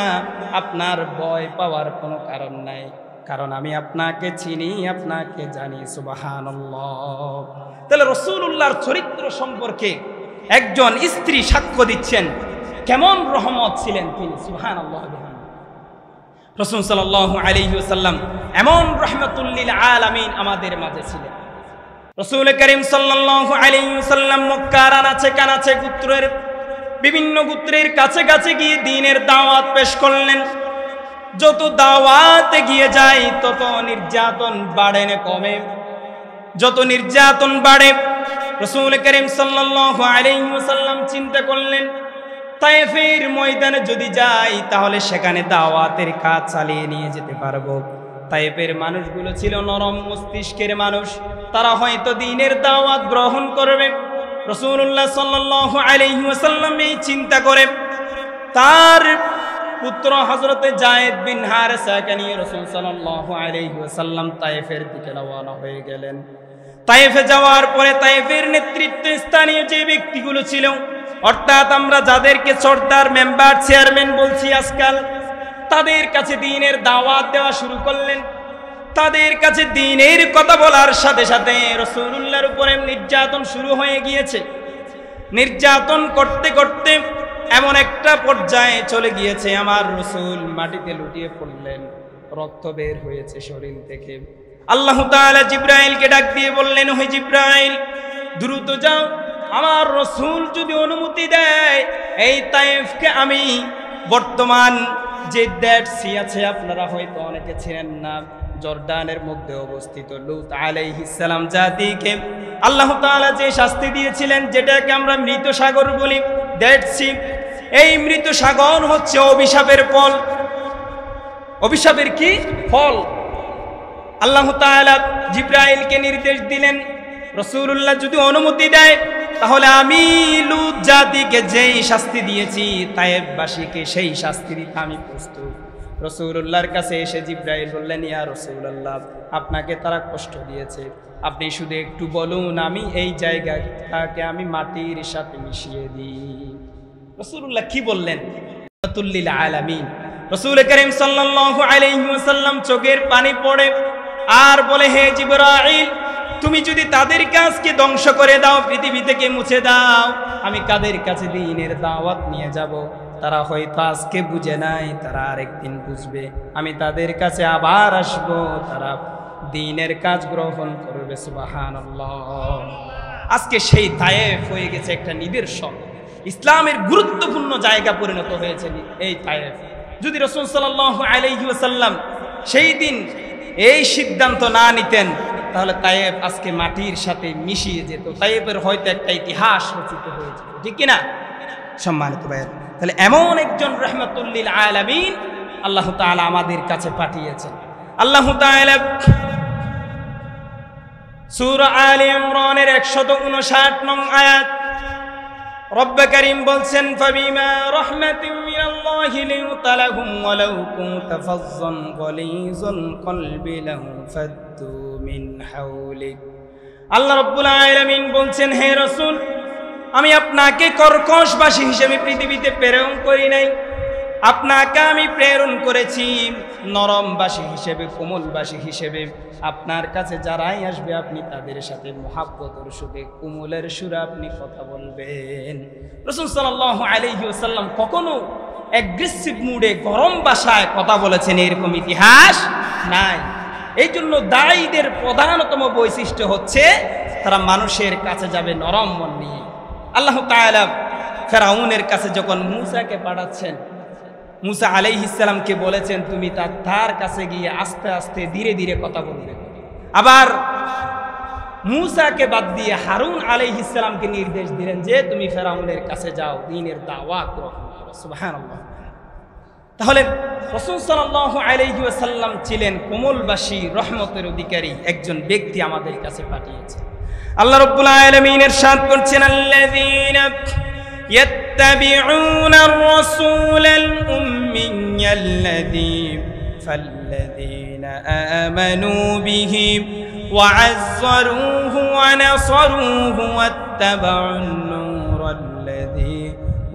আপনার ভয় পাওয়ার কোনো কারণ নাই, কারণ আমি আপনাকে চিনি, আপনাকে জানি। সুবহানাল্লাহ। তাহলে রাসূলুল্লাহর চরিত্র সম্পর্কে একজন স্ত্রী সাক্ষ্য দিচ্ছেন কেমন রহমত ছিলেন তিনি। সুবহানাল্লাহ। রাসূল সাল্লাল্লাহু আলাইহি ওয়াসাল্লাম এমন রাহমাতুল লিল আলামিন আমাদের মাঝে ছিলেন। রাসূল করিম সাল্লাল্লাহু আলাইহি ওয়াসাল্লাম মক্কার আনাচে কানাচে গোত্রের বিভিন্ন গোত্রের কাছে কাছে গিয়ে দ্বীনের দাওয়াত পেশ করলেন। যত দাওয়াতে গিয়ে যায় তত নির্যাতন বাড়ে না কমে, যত নির্যাতন বাড়ে। রাসূল করিম সাল্লাল্লাহু আলাইহি ওয়াসাল্লাম চিন্তা করলেন, তায়েফের ময়দানে যদি যাই তাহলে সেখানে দাওয়াতের কাজ চালিয়ে নিয়ে যেতে পারবো। তায়েফের মানুষগুলো ছিল নরম মস্তিষ্কের মানুষ, তারা হয়তো দ্বীনের দাওয়াত গ্রহণ করবে। রাসূলুল্লাহ সাল্লাল্লাহু আলাইহি ওয়াসাল্লাম এই চিন্তা করে তার পুত্র হযরতে যায়েদ বিন হারেসাকে নিয়ে রাসূল সাল্লাল্লাহু আলাইহি ওয়াসাল্লাম তায়েফের দিকে রওনা হয়ে গেলেন। তায়েফে যাওয়ার পরে তায়েফের নেতৃত্বে স্থানীয় যে ব্যক্তিগুলো ছিল, অর্থাৎ আমরা যাদেরকে সর্দার, মেম্বার, চেয়ারম্যান বলছি আজকাল, তাদের কাছে দ্বীনের দাওয়াত দেওয়া শুরু করলেন। তাদের কাছে দ্বীনের কথা বলার সাথে সাথে রাসূলুল্লাহর উপরে নির্যাতন শুরু হয়ে গিয়েছে। নির্যাতন করতে করতে এমন একটা পর্যায়ে চলে গিয়েছে, আমার রাসূল মাটিতে লুটিয়ে পড়লেন, রক্ত বের হয়েছে শরীর থেকে। আল্লাহ তাআলা জিবরাইলকে ডাক দিয়ে বললেন, হে জিবরাইল, দ্রুত যাও, আমার রাসূল যদি অনুমতি দেয় এই তায়েফকে আমি বর্তমান যে ডেড সি আছে, আপনারা হয়তো অনেকে ছিলেন না, জর্ডানের মধ্যে অবস্থিত লূত আলাইহিস সালাম জাতিকে আল্লাহ তাআলা যে শাস্তি দিয়েছিলেন, যেটাকে আমরা মৃত সাগর বলি, ডেড সি, এই মৃত সাগর হচ্ছে অভিশাপের ফল। অভিশাপের কি ফল? আল্লাহ তাআলা জিবরাইলকে নির্দেশ দিলেন, রাসূলুল্লাহ যদি অনুমতি দেয় তাহলে আমি লূত জাতিকে যেই শাস্তি দিয়েছি তায়েফবাসীকে সেই শাস্তি দিতে আমি প্রস্তুত। রাসূলুল্লাহর কাছে এসে জিবরাইল বললেন, ইয়া রাসূলুল্লাহ, আপনাকে তারা কষ্ট দিয়েছে, আপনি শুধু একটু বলুন, আমি এই জায়গাটাকে আমি মাটির সাথে মিশিয়ে দিই। রাসূলুল্লাহ কি বললেন? রাহমাতুল আলামিন। রাসূল করিম সাল্লাল্লাহু আলাইহি ওয়াসাল্লাম চোখের পানি পড়ে আর বলে, হে জিবরাইল, তুমি যদি তাদের কাজকে ধ্বংস করে দাও, পৃথিবী থেকে মুছে দাও, আমি কাদের কাছে দ্বীনের দাওয়াত নিয়ে যাব? তারা হয়তো আজকে বুঝে নাই, তারা আরেকদিন বুঝবে। আমি তাদের কাছে আবার আসব, তারা দ্বীনের কাজ গ্রহণ করবে। সুবহানাল্লাহ। আজকে সেই তায়েফ হয়ে গেছে একটা নিদর্শন, ইসলামের গুরুত্বপূর্ণ জায়গা পরিণত হয়েছে এই তায়েফ। যদি রাসূল সাল্লাল্লাহু আলাইহি ওয়াসাল্লাম সেই দিন এই সিদ্ধান্ত না নিতেন, তাহলে তায়েফ আজকে মাটির সাথে মিশিয়ে যেত, তায়েফের হয়তো একটা ইতিহাস রচিত হয়ে যেত, ঠিক কিনা? সম্মানিত ভাইয়ের, তাহলে এমন একজন রাহমাতুল লিল আলামিন আল্লাহ তাআলা আমাদের কাছে পাঠিয়েছেন। আল্লাহ তাআলা সূরা আলে ইমরানের 159 নং আয়াত রব্ব করিম বলছেন, ফাবিমা রাহমাতিন মিনাল্লাহি লিনতা লাহুম ওয়ালাউ কুনতা ফাজ্জান গালিজাল কলবি লানফাদ্দু মিন হাওলিক। আল্লাহ রাব্বুল আলামিন বলছেন, হে রাসূল, আমি আপনাকে কর্কশবাসী হিসেবে পৃথিবীতে প্রেরণ করি নাই, আপনাকে আমি প্রেরণ করেছি নরমবাসী হিসেবে, কোমলবাসী হিসেবে। আপনার কাছে যারাই আসবে আপনি তাদের সাথে মুহাব্বতের সুরে, কোমলের সুরে আপনি কথা বলবেন। রাসূল সাল্লাল্লাহু আলাইহি ওয়াসাল্লাম কখনো অ্যাগ্রেসিভ মুডে গরম ভাষায় কথা বলেছেন এরকম ইতিহাস নাই। এই জন্য দায়ীদের প্রধানতম বৈশিষ্ট্য হচ্ছে তারা মানুষের কাছে যাবে নরম মন নিয়ে। আল্লাহ তাআলা ফেরাউনের কাছে যখন মূসাকে পাঠাচ্ছেন, মূসা আলাইহিস সালামকে বলেছেন, তুমি তার কাছে গিয়ে আস্তে আস্তে ধীরে ধীরে কথা বলবে। আবার মূসাকে বাদ দিয়ে হারুন আলাইহিস সালামকে নির্দেশ দিলেন যে তুমি ফেরাউনের কাছে যাও, দ্বীনের দাওয়াত গ্রহণ করো। সুবহানাল্লাহ। তাহলে রাসূল সাল্লাল্লাহু আলাইহি ওয়াসাল্লাম ছিলেন কোমলবাসী, রহমতের অধিকারী একজন ব্যক্তি আমাদের কাছে পাঠিয়েছেন। আল্লাহ রাব্বুল আলামিন ইরশাদ করছেন, আল্লাযীনা ইয়াত্তাবিউনা আর-রাসূলাল উম্মিয়াল্লাযী ফাল্লাযীনা আমানু বিহি ওয়া আযযারুহু ওয়া নাসারুহু ওয়াত্তাবাউন-নূরাল্লাযী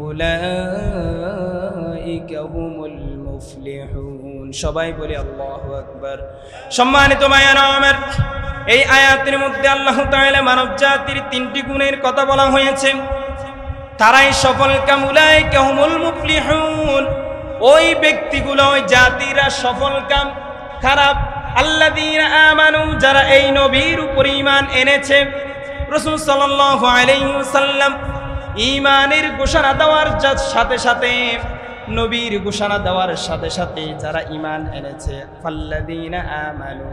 উলাইকা হুমুল মুফলিহুন। সবাই বলি আল্লাহু আকবার। সম্মানিত ভাইয়েরা আমার, এই আয়াতের মধ্যে আল্লাহ তাআলা মানব জাতির 3টি গুণের কথা বলা হয়েছে। তারাই সফল কাম, উলাইকা হুমুল মুফলিহুন। ওই ব্যক্তিগুলো, ওই জাতিরা সফল কাম। খারাপ আল্লাযীনা আমানু, যারা এই নবীর উপর ঈমান এনেছে। রাসূল সাল্লাল্লাহু আলাইহি ওয়াসাল্লাম ঈমানের ঘোষণা দেওয়ার সাথে সাথে, নবীর ঘোষণা দেওয়ার সাথে সাথে যারা ঈমান এনেছে, ফাল্লাযীনা আমানু,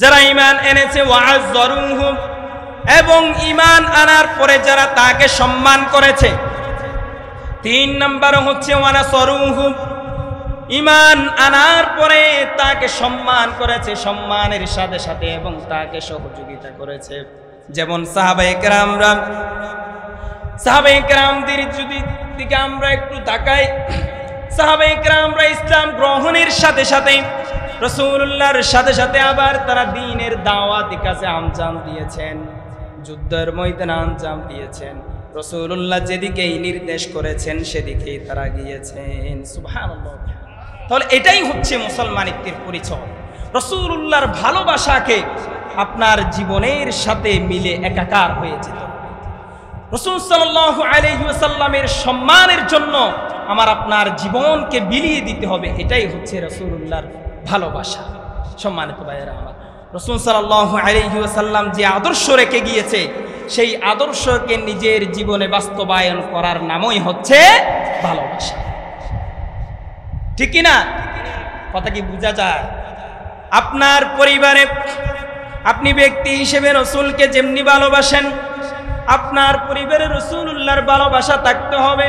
যারা ঈমান এনেছে, ওয়া'আযযারুহু, এবং ঈমান আনার পরে যারা তাকে সম্মান করেছে। 3 নম্বর হচ্ছে ওয়ানাসারুহু, ঈমান আনার পরে তাকে সম্মান করেছে, সম্মানের সাথে সাথে এবং তাকে সহযোগিতা করেছে। যেমন সাহাবায়ে কেরামদের যদি দিকে আমরা একটু তাকাই, সাহাবায়ে কেরামরা ইসলাম গ্রহণের সাথে সাথে, রাসূলুল্লাহর সাথে সাথে আবার তারা দ্বীনের দাওয়াতি কাজে আঞ্জাম দিয়েছেন, যুদ্ধের ময়দানে আঞ্জাম দিয়েছেন। রাসূলুল্লাহ যেদিকেই নির্দেশ করেছেন সেদিকেই তারা গিয়েছেন। সুবহানাল্লাহ। তাহলে এটাই হচ্ছে মুসলমানিত্বের পরিচয়। রাসূলুল্লাহর ভালোবাসাকে আপনার জীবনের সাথে মিলে একাকার হয়ে যেত। রাসূল সাল্লাল্লাহু আলাইহি ওয়াসাল্লামের সম্মানের জন্য আমার আপনার জীবনকে বিলিয়ে দিতে হবে। এটাই হচ্ছে রাসূলুল্লাহর ভালোবাসা। সম্মানিত ভাইয়েরা আমার, রাসূল সাল্লাল্লাহু আলাইহি ওয়াসাল্লাম যে আদর্শ রেখে গিয়েছে, সেই আদর্শকে নিজের জীবনে বাস্তবায়ন করার নামই হচ্ছে ভালোবাসা। ঠিক কি না? কথা কি বোঝা যায়? আপনার পরিবারে আপনি ব্যক্তি হিসেবে রাসূলকে যেমনি ভালোবাসেন, আপনার পরিবারে রাসূলুল্লাহর ভালোবাসা থাকতে হবে।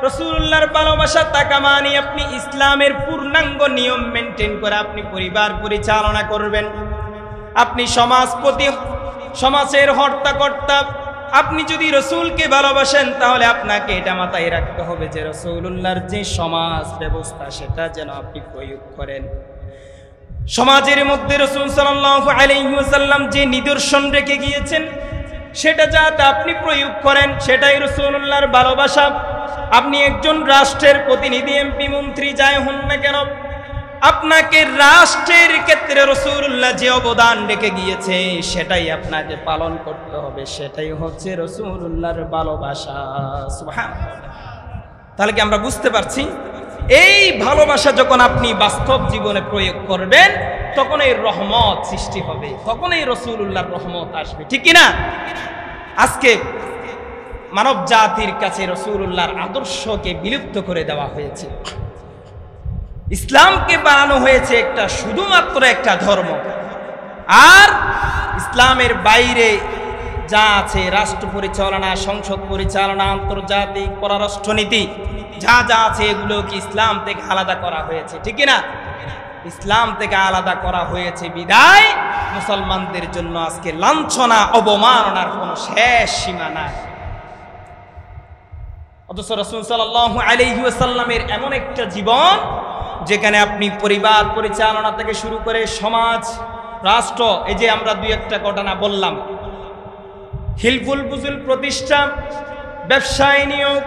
রাসূলুল্লাহর ভালোবাসা থাকা মানে আপনি ইসলামের পূর্ণাঙ্গ নিয়ম মেনটেন করে আপনি পরিবার পরিচালনা করবেন। আপনি সমাজপতি, সমাজের হর্তাকর্তা। আপনি যদি রাসূলকে ভালোবাসেন তাহলে আপনাকে এটা মাথায় রাখতে হবে যে রাসূলুল্লাহর যে সমাজ ব্যবস্থা সেটা যেন আপনি প্রয়োগ করেন। সমাজের মধ্যে রাসূল সাল্লাল্লাহু আলাইহি ওয়াসাল্লাম যে নিদর্শন রেখে গিয়েছেন সেটা যাতে আপনি প্রয়োগ করেন, সেটাই রাসূলুল্লাহর ভালোবাসা। আপনি একজন রাষ্ট্রের প্রতিনিধি, এমপি, মন্ত্রী যাই হন না কেন, আপনাকে রাষ্ট্রের ক্ষেত্রে রাসূলুল্লাহ যে অবদান রেখে গিয়েছে সেটাই আপনাকে পালন করতে হবে। সেটাই হচ্ছে রাসূলুল্লাহর ভালোবাসা। সুবহানাল্লাহ। তাহলে কি আমরা বুঝতে পারছি? এই ভালোবাসা যখন আপনি বাস্তব জীবনে প্রয়োগ করবেন তখন এই রহমত সৃষ্টি হবে, তখন এই রাসূলুল্লাহর রহমত আসবে, ঠিক কি না? আজকে মানব জাতির কাছে রাসূলুল্লাহর আদর্শকে বিলুপ্ত করে দেওয়া হয়েছে। ইসলামকে বানানো হয়েছে একটা শুধুমাত্র একটা ধর্ম, আর ইসলামের বাইরে যা আছে রাষ্ট্র পরিচালনা, সংসদ পরিচালনা, আন্তর্জাতিক পররাষ্ট্রনীতি যা যা আছে এগুলো কি ইসলাম থেকে আলাদা করা হয়েছে, ঠিক না? ইসলাম থেকে আলাদা করা হয়েছে বিদায় মুসলমানদের জন্য আজকে লাঞ্ছনা, অবমাননার কোনো শেষ সীমা নাই। অথচ রাসূল সাল্লাল্লাহু আলাইহি ওয়াসাল্লামের এমন একটা জীবন যেখানে আপনি পরিবার পরিচালনা থেকে শুরু করে সমাজ, রাষ্ট্র, এই যে আমরা দুই একটা ঘটনা বললাম, হিলফুল ফুজুল প্রতিষ্ঠা, ব্যবসায় নিয়োগ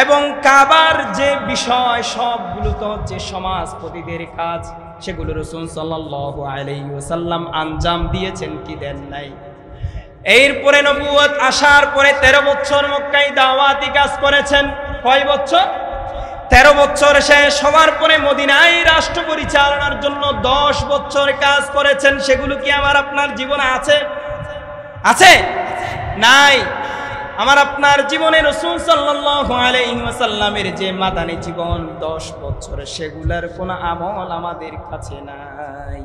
এবং কাবার যে বিষয় সবগুলো তো হচ্ছে সমাজপতিদের কাজ, সেগুলো রাসূল সাল্লাল্লাহু আলাইহি ওয়াসাল্লাম আঞ্জাম দিয়েছেন কি দেন নাই? এরপরে নবুয়ত আসার পরে 13 বছর মক্কায় দাওয়াতি কাজ করেছেন। কয় বছর? 13 বছর শেষ হওয়ার পরে মদিনায় রাষ্ট্র পরিচালনার জন্য 10 বছর কাজ করেছেন। সেগুলো কি আমার আপনার জীবনে আছে? আছে? নাই। আমার আপনার জীবনে রাসূল সাল্লাল্লাহু আলাইহি ওয়াসাল্লামের যে মাদানী জীবন 10 বছর, সেগুলার কোনো আমল আমাদের কাছে নাই।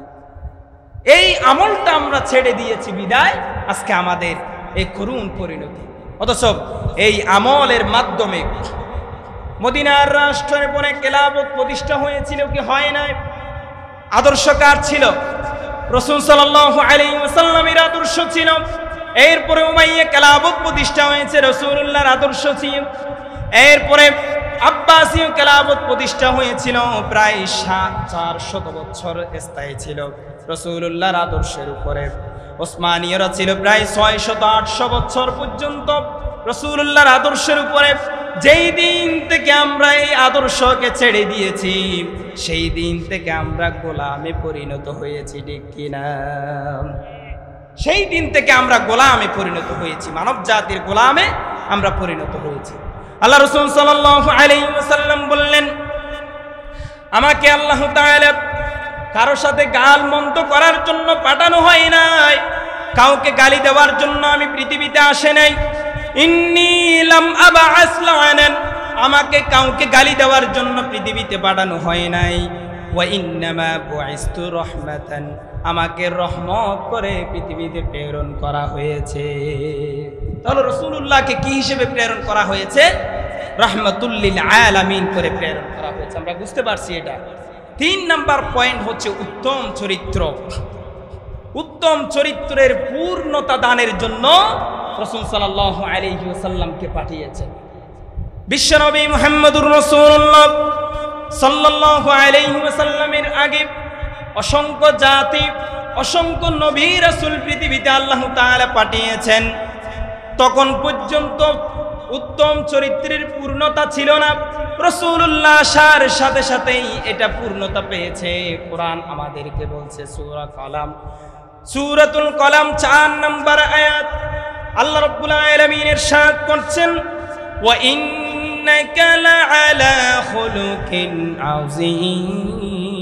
এই আমলটা আমরা ছেড়ে দিয়েছি বিদায় আজকে আমাদের এই করুণ পরিণতি। অথচ এই আমলের মাধ্যমে মদিনার রাষ্ট্রের পরে খেলাফত প্রতিষ্ঠা হয়েছিল কি হয় নাই? আদর্শ কার ছিল? রাসূল সাল্লাল্লাহু আলাইহি ওয়াসাল্লামের আদর্শ ছিল। এরপরে উমাইয়া খেলাফত প্রতিষ্ঠা হয়েছে, রাসূলুল্লাহর আদর্শ ছিল। এরপরে আব্বাসীয় খেলাফত প্রতিষ্ঠা হয়েছিল, প্রায় 400 বছর স্থায়ী ছিল রাসূলুল্লাহর আদর্শের উপরে। ওসমানীয়রা ছিল প্রায় 600-800 বছর পর্যন্ত রাসূলুল্লাহর আদর্শের উপরে। যেই দিন থেকে আমরা এই আদর্শকে ছেড়ে দিয়েছি সেই দিন থেকে আমরা গোলামে পরিণত হয়েছি, ঠিক কিনা? সেই দিন থেকে আমরা গোলামে পরিণত হয়েছি, মানব জাতির গোলামে আমরা পরিণত হয়েছি। আল্লাহ রাসূল সাল্লাল্লাহু আলাইহি ওয়াসাল্লাম বললেন, আমাকে আল্লাহ তাআলা কারোর সাথে গাল মন্দ করার জন্য পাঠানো হয় নাই, কাউকে গালি দেওয়ার জন্য আমি পৃথিবীতে আসে নাই। ইন্নী লাম আবআস লা'নান, আমাকে কাউকে গালি দেওয়ার জন্য পৃথিবীতে পাঠানো হয় নাই। ওয়া ইন্নামা বুইসতু রাহমাতান, আমাকে রহমত করে পৃথিবীতে প্রেরণ করা হয়েছে। তাহলে রাসূলুল্লাহকে কি হিসেবে প্রেরণ করা হয়েছে? রাহমাতুল লিল আলামিন করে প্রেরণ করা হয়েছে। আমরা বুঝতে পারছি এটা। 3 নাম্বার পয়েন্ট হচ্ছে উত্তম চরিত্র। উত্তম চরিত্রের পূর্ণতা দানের জন্য রাসূল সাল্লাল্লাহু আলাইহি ওয়াসাল্লামকে পাঠিয়েছেন। বিশ্বনবী মুহাম্মদুর রাসূলুল্লাহ সাল্লাল্লাহু আলাইহি ওয়াসাল্লামের আগে অসংখ্য জাতি, অসংখ্য নবী রাসূল পৃথিবীতে আল্লাহ তাআলা পাঠিয়েছেন। তখন পর্যন্ত উত্তম চরিত্রের পূর্ণতা ছিল না। রাসূলুল্লাহ আসার সাথে সাথেই এটা পূর্ণতা পেয়েছে। কোরআন আমাদেরকে বলছে সূরাতুল কলাম 4 নম্বর আয়াত, আল্লাহ রাব্বুল আলামিন ইরশাদ করছেন, ওয়া ইন্নাকা লাআলা খুলুকিন আযীম,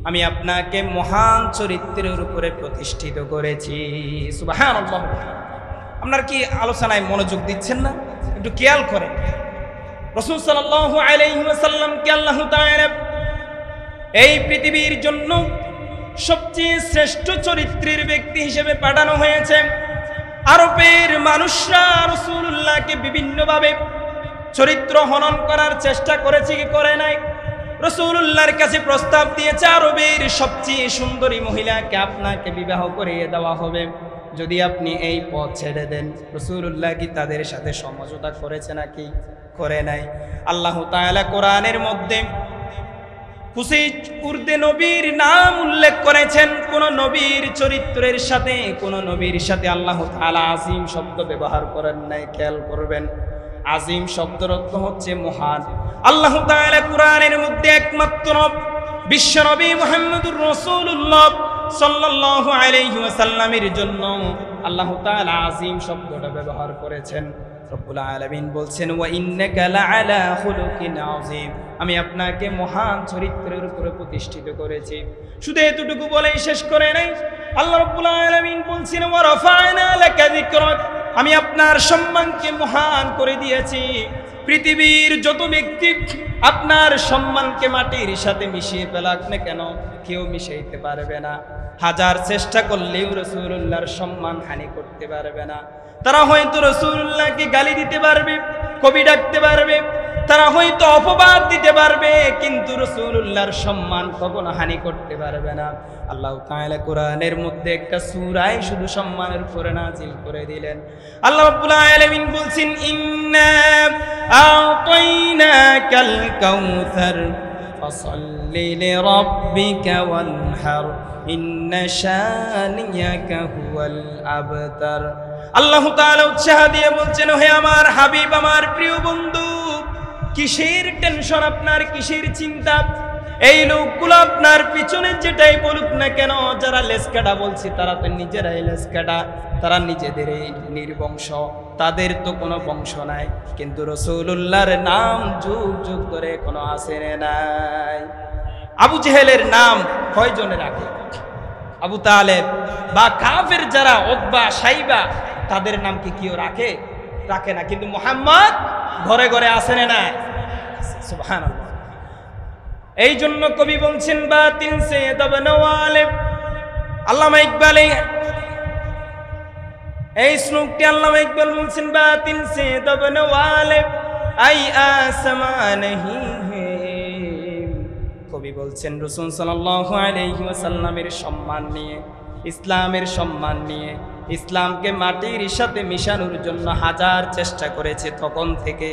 আমি আপনাকে মহান চরিত্রের উপরে প্রতিষ্ঠিত করেছি। সুবহানাল্লাহ। আপনারা কি আলোচনায় মনোযোগ দিচ্ছেন না? একটু খেয়াল করেন। রাসূল সাল্লাল্লাহু আলাইহি ওয়াসাল্লামকে আল্লাহ তাআলা এই পৃথিবীর জন্য সবচেয়ে শ্রেষ্ঠ চরিত্রের ব্যক্তি হিসেবে পাঠানো হয়েছে। আরবের মানুষরা রাসূলুল্লাহকে বিভিন্নভাবে চরিত্র হনন করার চেষ্টা করেছে কি করে নাই? রাসূলুল্লাহর কাছে প্রস্তাব দিয়েছে, আরবের সবচেয়ে সুন্দরী মহিলাকে আপনাকে বিবাহ করিয়ে দেওয়া হবে যদি আপনি এই পথ ছেড়ে দেন। রাসূলুল্লাহ কি তাদের সাথে সমঝোতা করেছে নাকি? করে নাই। আল্লাহ তাআলা কোরআনের মধ্যে উর্দে নবীর নাম উল্লেখ করেছেন। কোন নবীর চরিত্রের সাথে, কোন নবীর সাথে আল্লাহ তাআলা আসিম শব্দ ব্যবহার করেন নাই। খেয়াল করবেন, আজিম শব্দের অর্থ হচ্ছে মহান। আল্লাহ তাআলা কুরআনের মধ্যে একমাত্র বিশ্বনবী মুহাম্মদুর রাসূলুল্লাহ সাল্লাল্লাহু আলাইহি ওয়াসাল্লামের জন্য আল্লাহ তাআলা আজিম শব্দটা ব্যবহার করেছেন। রব্বুল আলামিন বলছেন ওয়া ইন্নাকা লাআলা খুলুকিন আযীম, আমি আপনাকে মহান চরিত্রের উপরে প্রতিষ্ঠিত করেছি। শুধু এতটুকু বলেই শেষ করে নাই, আল্লাহ রব্বুল আলামিন বলছেন ওয়া রাফা'না লাকা যিকরাক, আমি আপনার সম্মানকে মহান করে দিয়েছি। পৃথিবীর যত ব্যক্তি আপনার সম্মানকে মাটির সাথে মিশিয়ে ফেলাক না কেন, কেউ মিশাইতে পারবে না। হাজার চেষ্টা করলেও রাসূলুল্লাহর সম্মান হানি করতে পারবে না। তারা হয়তো রাসূলুল্লাহকে গালি দিতে পারবে, কবি ডাকতে পারবে, তারা হয়তো অপবাদ দিতে পারবে, কিন্তু রাসূলুল্লাহর সম্মান কখনো হানি করতে পারবে না। আল্লাহ তাআলা কোরআনের মধ্যে একটা সূরায় শুধু সম্মানের উপরে নাযিল করে দিলেন। আল্লাহ রাব্বুল আলামিন বলছেন ইন্না আ'তাইনাকাল কাউসার ফাসাল্লি লিরাব্বিকা ওয়ানহার ইন্না শানিয়াকা হুয়াল আবতার। আল্লাহ তাআলা উৎসাহ দিয়ে বলছেন, হে আমার হাবিব, আমার প্রিয় বন্ধু, কিসের টেনশন আপনার, কিসের চিন্তা? এই লোকগুলো আপনার পিছনে যেটাই বলুক না কেন, যারা লেসকাটা বলছে তারা তো নিজেরাই লেসকাটা, তারা নিজেদেরই নির্বংশ, তাদের তো কোনো বংশ নাই। কিন্তু রাসূলুল্লাহর নাম যুগ যুগ ধরে কোনো আসে নাই। আবু জেহেলের নাম কয়জনে রাখে? আবু তালেব বা কাফের যারা উতবা শাইবা, তাদের নাম কি কেউ রাখে? রাখে না। কিন্তু মুহাম্মদ ঘরে ঘরে আসেন না। সুবহানাল্লাহ। এই জন্য কবি বলছেন বাতিল সে দবনওয়ালে, আল্লামা ইকবাল এই শ্লোকটি আল্লামা ইকবাল বলছেন বাতিল সে দবনওয়ালে আই আসমা নহি হে। কবি বলছেন রাসূল সাল্লাল্লাহু আলাইহি ওয়াসাল্লামের সম্মান নিয়ে, ইসলামের সম্মান নিয়ে, ইসলামকে মাটির সাথে মিশানোর জন্য হাজার চেষ্টা করেছে তখন থেকে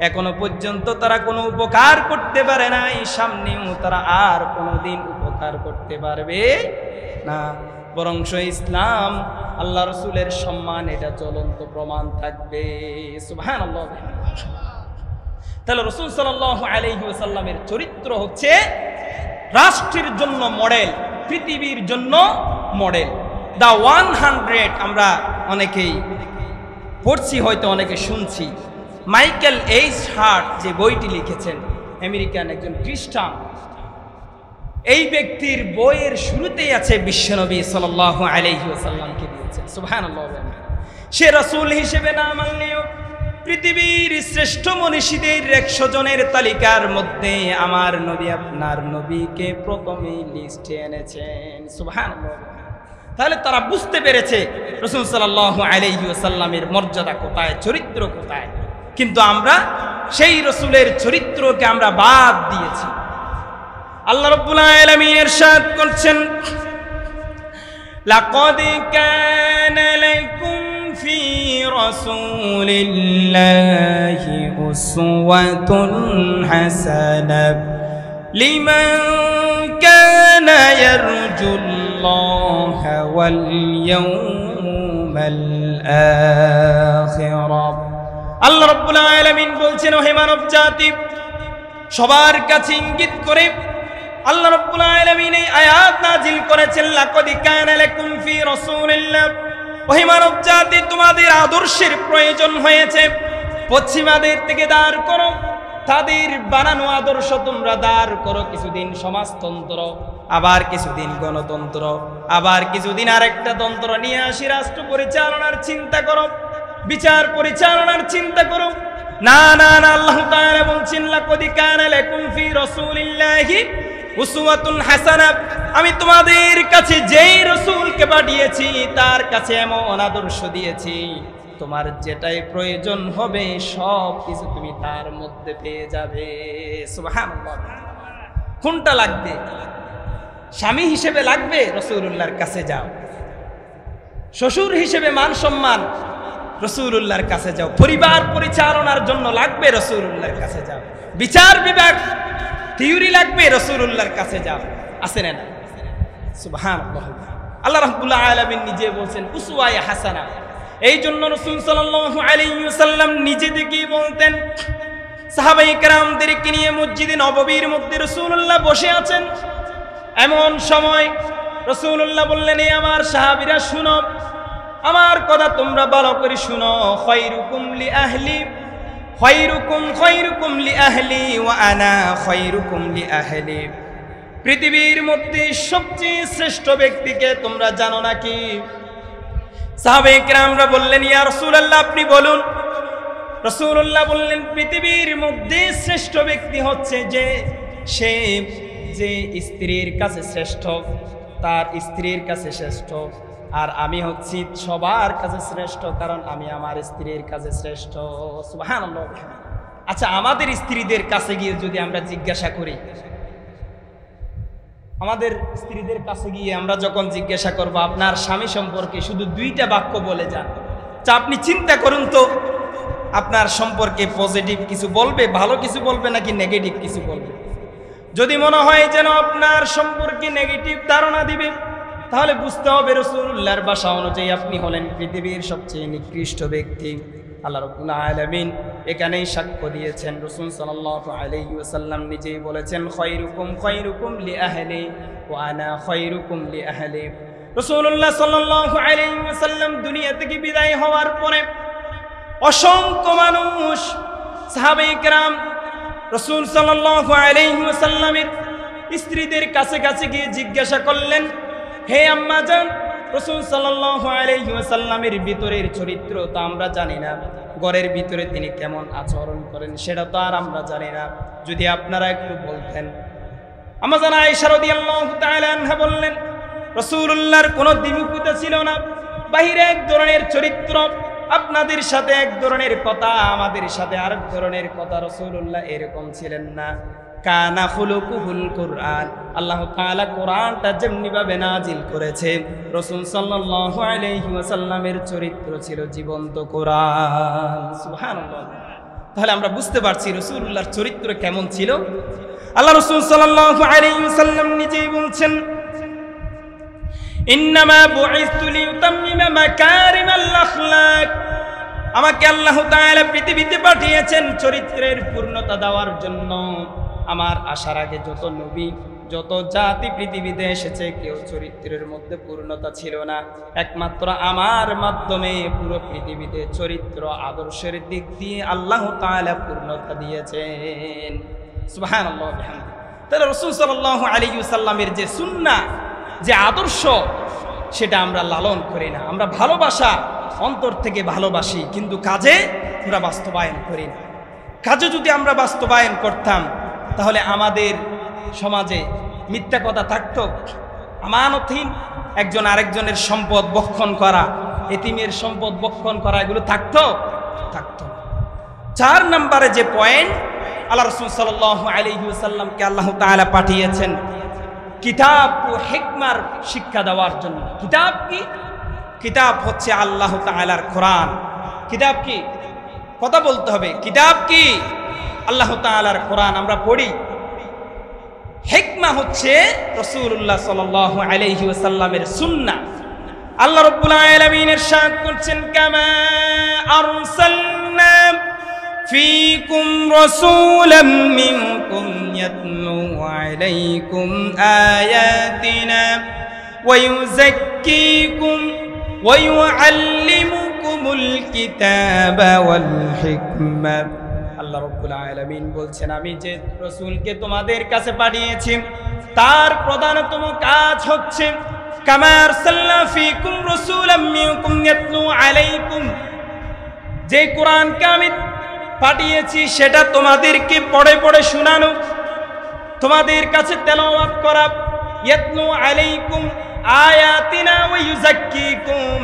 এখনো পর্যন্ত তারা কোনো উপকার করতে পারে নাই, সামনেও তারা আর কোনোদিন উপকার করতে পারবে না। বরং ইসলাম আল্লাহ রাসূলের সম্মান এটা জ্বলন্ত প্রমাণ থাকবে। সুবহানাল্লাহ। তাহলে রাসূল সাল্লাল্লাহু আলাইহি ওয়াসাল্লামের চরিত্র হচ্ছে রাষ্ট্রের জন্য মডেল, পৃথিবীর জন্য মডেল। দ্য 100 আমরা অনেকেই পড়ছি, হয়তো অনেকে শুনছি। মাইকেল এইচ হার্ট যে বইটি লিখেছেন, আমেরিকান একজন খ্রিস্টান, এই ব্যক্তির বইয়ের শুরুতেই আছে বিশ্বনবী সাল্লাল্লাহু আলাইহি ওয়াসাল্লামকে দিয়েছেন। সুবহানাল্লাহ। সে রাসূল হিসেবে না মানলেও পৃথিবীর শ্রেষ্ঠ মনীষীদের 100 জনের তালিকার মধ্যে আমার নবী আপনার নবীকে প্রথমেই লিস্টে এনেছেন। সুবহানাল্লাহ। তাহলে তারা বুঝতে পেরেছে রাসূল সাল্লাল্লাহু আলাইহি ওয়াসাল্লামের মর্যাদা কোথায়, চরিত্র কোথায়। কিন্তু আমরা সেই রাসূলের চরিত্রকে আমরা বাদ দিয়েছি। আল্লাহ রাব্বুল আলামিন ইরশাদ করছেন লাকাদ কানা লাকুম ফি রাসূলিল্লাহি উসওয়াতুন হাসানাহ লিমান কানা ইয়ারজুল্লাহা ওয়াল ইয়াউমাল আখির। আল্লাহ রাব্বুল আলামিন বলছেন, হে মানব জাতি, সবার কাছে ইঙ্গিত করে আল্লাহ রাব্বুল আলামিন এই আয়াত নাযিল করেছেন লাকাদ কানা লাকুম ফি রাসূলিল্লাহ। ওহে মানব জাতি, তোমাদের আদর্শের প্রয়োজন হয়েছে। পশ্চিমাদের থেকে দাঁড় করো, তাদের বানানো আদর্শ তোমরা দাঁড় করো। কিছুদিন সমাজতন্ত্র, আবার কিছুদিন গণতন্ত্র, আবার কিছুদিন আরেকটা তন্ত্র নিয়ে আসি রাষ্ট্র পরিচালনার চিন্তা করো, বিচার পরিচালনার চিন্তা করো। না না না, আল্লাহ তাআলা বলছেন লাকাদ কানা লাকুম ফি রাসূলিল্লাহি উসওয়াতুন হাসানাহ। আমি তোমাদের কাছে যেই রাসূলকে পাঠিয়েছি তার কাছে এমন আদর্শ দিয়েছি, তোমার যেটাই প্রয়োজন হবে সব কিছু তুমি তার মধ্যে পেয়ে যাবে। সুবহানাল্লাহ। কোনটা লাগবে? স্বামী হিসেবে লাগবে, রাসূলুল্লাহর কাছে যাও। শ্বশুর হিসেবে মান সম্মান, রাসূলুল্লাহর কাছে যাও। পরিবার পরিচালনার জন্য লাগবে, রাসূলুল্লাহর কাছে যাও। বিচার বিভাগ থিওরি লাগবে, রাসূলুল্লাহর কাছে যাও। আছে না? সুবহানাল্লাহ। আল্লাহ রাব্বুল আলামিন নিজে বলছেন উসওয়ায়ে হাসানা। এই জন্য রাসূল সাল্লাল্লাহু আলাইহি ওয়াসাল্লাম নিজে থেকেই বলতেন, সাহাবায়ে কেরামদেরকে নিয়ে মসজিদে নববীর মধ্যে রাসূলুল্লাহ বসে আছেন। এমন সময় রাসূলুল্লাহ বললেন, এই আমার সাহাবীরা শুনো, আমার কথা তোমরা ভালো করে শুনো। খায়রুকুম লিআহলি, খায়রুকুম লিআহলি ওয়া আনা খায়রুকুম লিআহলি। পৃথিবীর মধ্যে সবচেয়ে শ্রেষ্ঠ ব্যক্তিকে তোমরা জানো নাকি? সাহাবায়ে কেরামরা বললেন, ইয়া রাসূলুল্লাহ আপনি বলুন। রাসূলুল্লাহ বললেন, পৃথিবীর মধ্যে শ্রেষ্ঠ ব্যক্তি হচ্ছে সে যে স্ত্রীর কাছে শ্রেষ্ঠ, তার স্ত্রীর কাছে শ্রেষ্ঠ। আর আমি হচ্ছি সবার কাছে শ্রেষ্ঠ, কারণ আমি আমার স্ত্রীর কাছে শ্রেষ্ঠ। সুবহানাল্লাহ। আচ্ছা, আমাদের স্ত্রীদের কাছে গিয়ে যদি আমরা জিজ্ঞাসা করি, আমাদের স্ত্রীদের কাছে গিয়ে আমরা যখন জিজ্ঞাসা করব আপনার স্বামী সম্পর্কে শুধু 2টা বাক্য বলে যান, তা আপনি চিন্তা করুন তো আপনার সম্পর্কে পজিটিভ কিছু বলবে, ভালো কিছু বলবে নাকি নেগেটিভ কিছু বলবে? যদি মনে হয় যেন আপনার সম্পর্কে নেগেটিভ ধারণা দিবে, তাহলে বুঝতে হবে রাসূলুল্লাহর ভাষা অনুযায়ী আপনি হলেন পৃথিবীর সবচেয়ে নিকৃষ্ট ব্যক্তি। আল্লাহ রাব্বুল আলামিন এখানেই সাক্ষ্য দিয়েছেন। রাসূল সাল্লাল্লাহু আলাইহি ওয়াসাল্লাম নিজেই বলেছেন, খায়রুকুম লিআহলি ওয়া আনা খায়রুকুম লিআহলি। রাসূলুল্লাহ সাল্লাল্লাহু আলাইহি ওয়াসাল্লাম দুনিয়া থেকে বিদায় হওয়ার পরে অসংখ্য মানুষ সাহাবায়ে কেরাম রাসূল সাল্লাল্লাহু আলাইহি ওয়াসাল্লামের স্ত্রীদের কাছে কাছে গিয়ে জিজ্ঞাসা করলেন, হে আম্মাজান, রাসূল সাল্লাল্লাহু আলাইহি ওয়াসাল্লামের ভিতরের চরিত্র তো আমরা জানি না, ঘরের ভিতরে তিনি কেমন আচরণ করেন সেটা তো আর আমরা জানি না, যদি আপনারা একটু বলতেন। আম্মাজান আয়েশা রাদিয়াল্লাহু তাআলা আনহা বললেন, রাসূলুল্লাহর কোনো দ্বিমুখিতা ছিল না, বাহিরে এক ধরনের চরিত্র, আপনাদের সাথে এক ধরনের কথা, আমাদের সাথে আরেক ধরনের কথা। রাসূলুল্লাহ এরকম ছিলেন না। কানা খুলুকুহুল কুরআন, আল্লাহ তাআলা কোরআনটা যেমনি ভাবে নাজিল করেছে, রাসূল সাল্লাল্লাহু আলাইহি ওয়াসাল্লামের চরিত্র ছিল জীবন্ত কোরআন। সুবহানাল্লাহ। তাহলে আমরা বুঝতে পারছি রাসূলুল্লাহর চরিত্র কেমন ছিল। আল্লাহ রাসূল সাল্লাল্লাহু আলাইহি ওয়াসাল্লাম নিজেই বলছেন, ইন্নামা বুইসতু লিউতাম্মিমা মাকারিমাল আখলাক, আমাকে আল্লাহ তাআলা পৃথিবীতে পাঠিয়েছেন চরিত্রের পূর্ণতা দেওয়ার জন্য। আমার আসার আগে যত নবী, যত জাতি পৃথিবীতে এসেছে, কেউ চরিত্রের মধ্যে পূর্ণতা ছিল না। একমাত্র আমার মাধ্যমে পুরো পৃথিবীতে চরিত্র আদর্শের দিক দিয়ে আল্লাহ তাআলা পূর্ণতা দিয়েছেন। সুবহানাল্লাহ ওয়া বিহামদিহি। তাহলে রাসূল সাল্লাল্লাহু আলাইহি ওয়াসাল্লামের যে সুন্নাহ, যে আদর্শ, সেটা আমরা লালন করি না। আমরা ভালোবাসা অন্তর থেকে ভালোবাসি, কিন্তু কাজে আমরা বাস্তবায়ন করি না। কাজে যদি আমরা বাস্তবায়ন করতাম, তাহলে আমাদের সমাজে মিথ্যা কথা থাকতো, আমানতহীন একজন আরেকজনের সম্পদ বক্ষণ করা, এতিমের সম্পদ বক্ষণ করা, এগুলো থাকতো। 4 নম্বরে যে পয়েন্ট, আল্লাহ রাসূল সাল্লাল্লাহু আলাইহি ওয়াসাল্লামকে আল্লাহ তাআলা পাঠিয়েছেন কিতাব ও হিকমার শিক্ষা দেওয়ার জন্য। কিতাব কি? কিতাব হচ্ছে আল্লাহ তাআলার কোরআন। কিতাব কি? কথা বলতে হবে। কিতাব কি? আল্লাহ তাআলার কোরআন আমরা পড়ি। হিকমা হচ্ছে রাসূলুল্লাহ সাল্লাল্লাহু আলাইহি ওয়াসাল্লামের সুন্নাহ। আল্লাহ রাব্বুল আলামিন ইরশাদ করছেন, কামা আরসালনা ফীকুম রাসূলাম মিনকুম ইয়াতলু আলাইকুম আয়াতিনা ওয়া ইউযাক্কিকুম ওয়া ইউআল্লিমুকুমুল কিতাবা ওয়াল হিকমা। আল্লাহ রাব্বুল আলামিন বলছেন, আমি যে রাসূলকে তোমাদের কাছে পাঠিয়েছি তার প্রধানতম কাজ হচ্ছে কামা আরসালনা ফীকুম রাসূলাম মিনকুম ইয়াতলু আলাইকুম, যে কোরআনকে আমি পাঠিয়েছি সেটা তোমাদেরকে পড়ে পড়ে শোনানো, তোমাদের কাছে তেলাওয়াত করা। ইয়াতলু আলাইকুম আয়াতিনা ওয়া ইউযাক্কিকুম,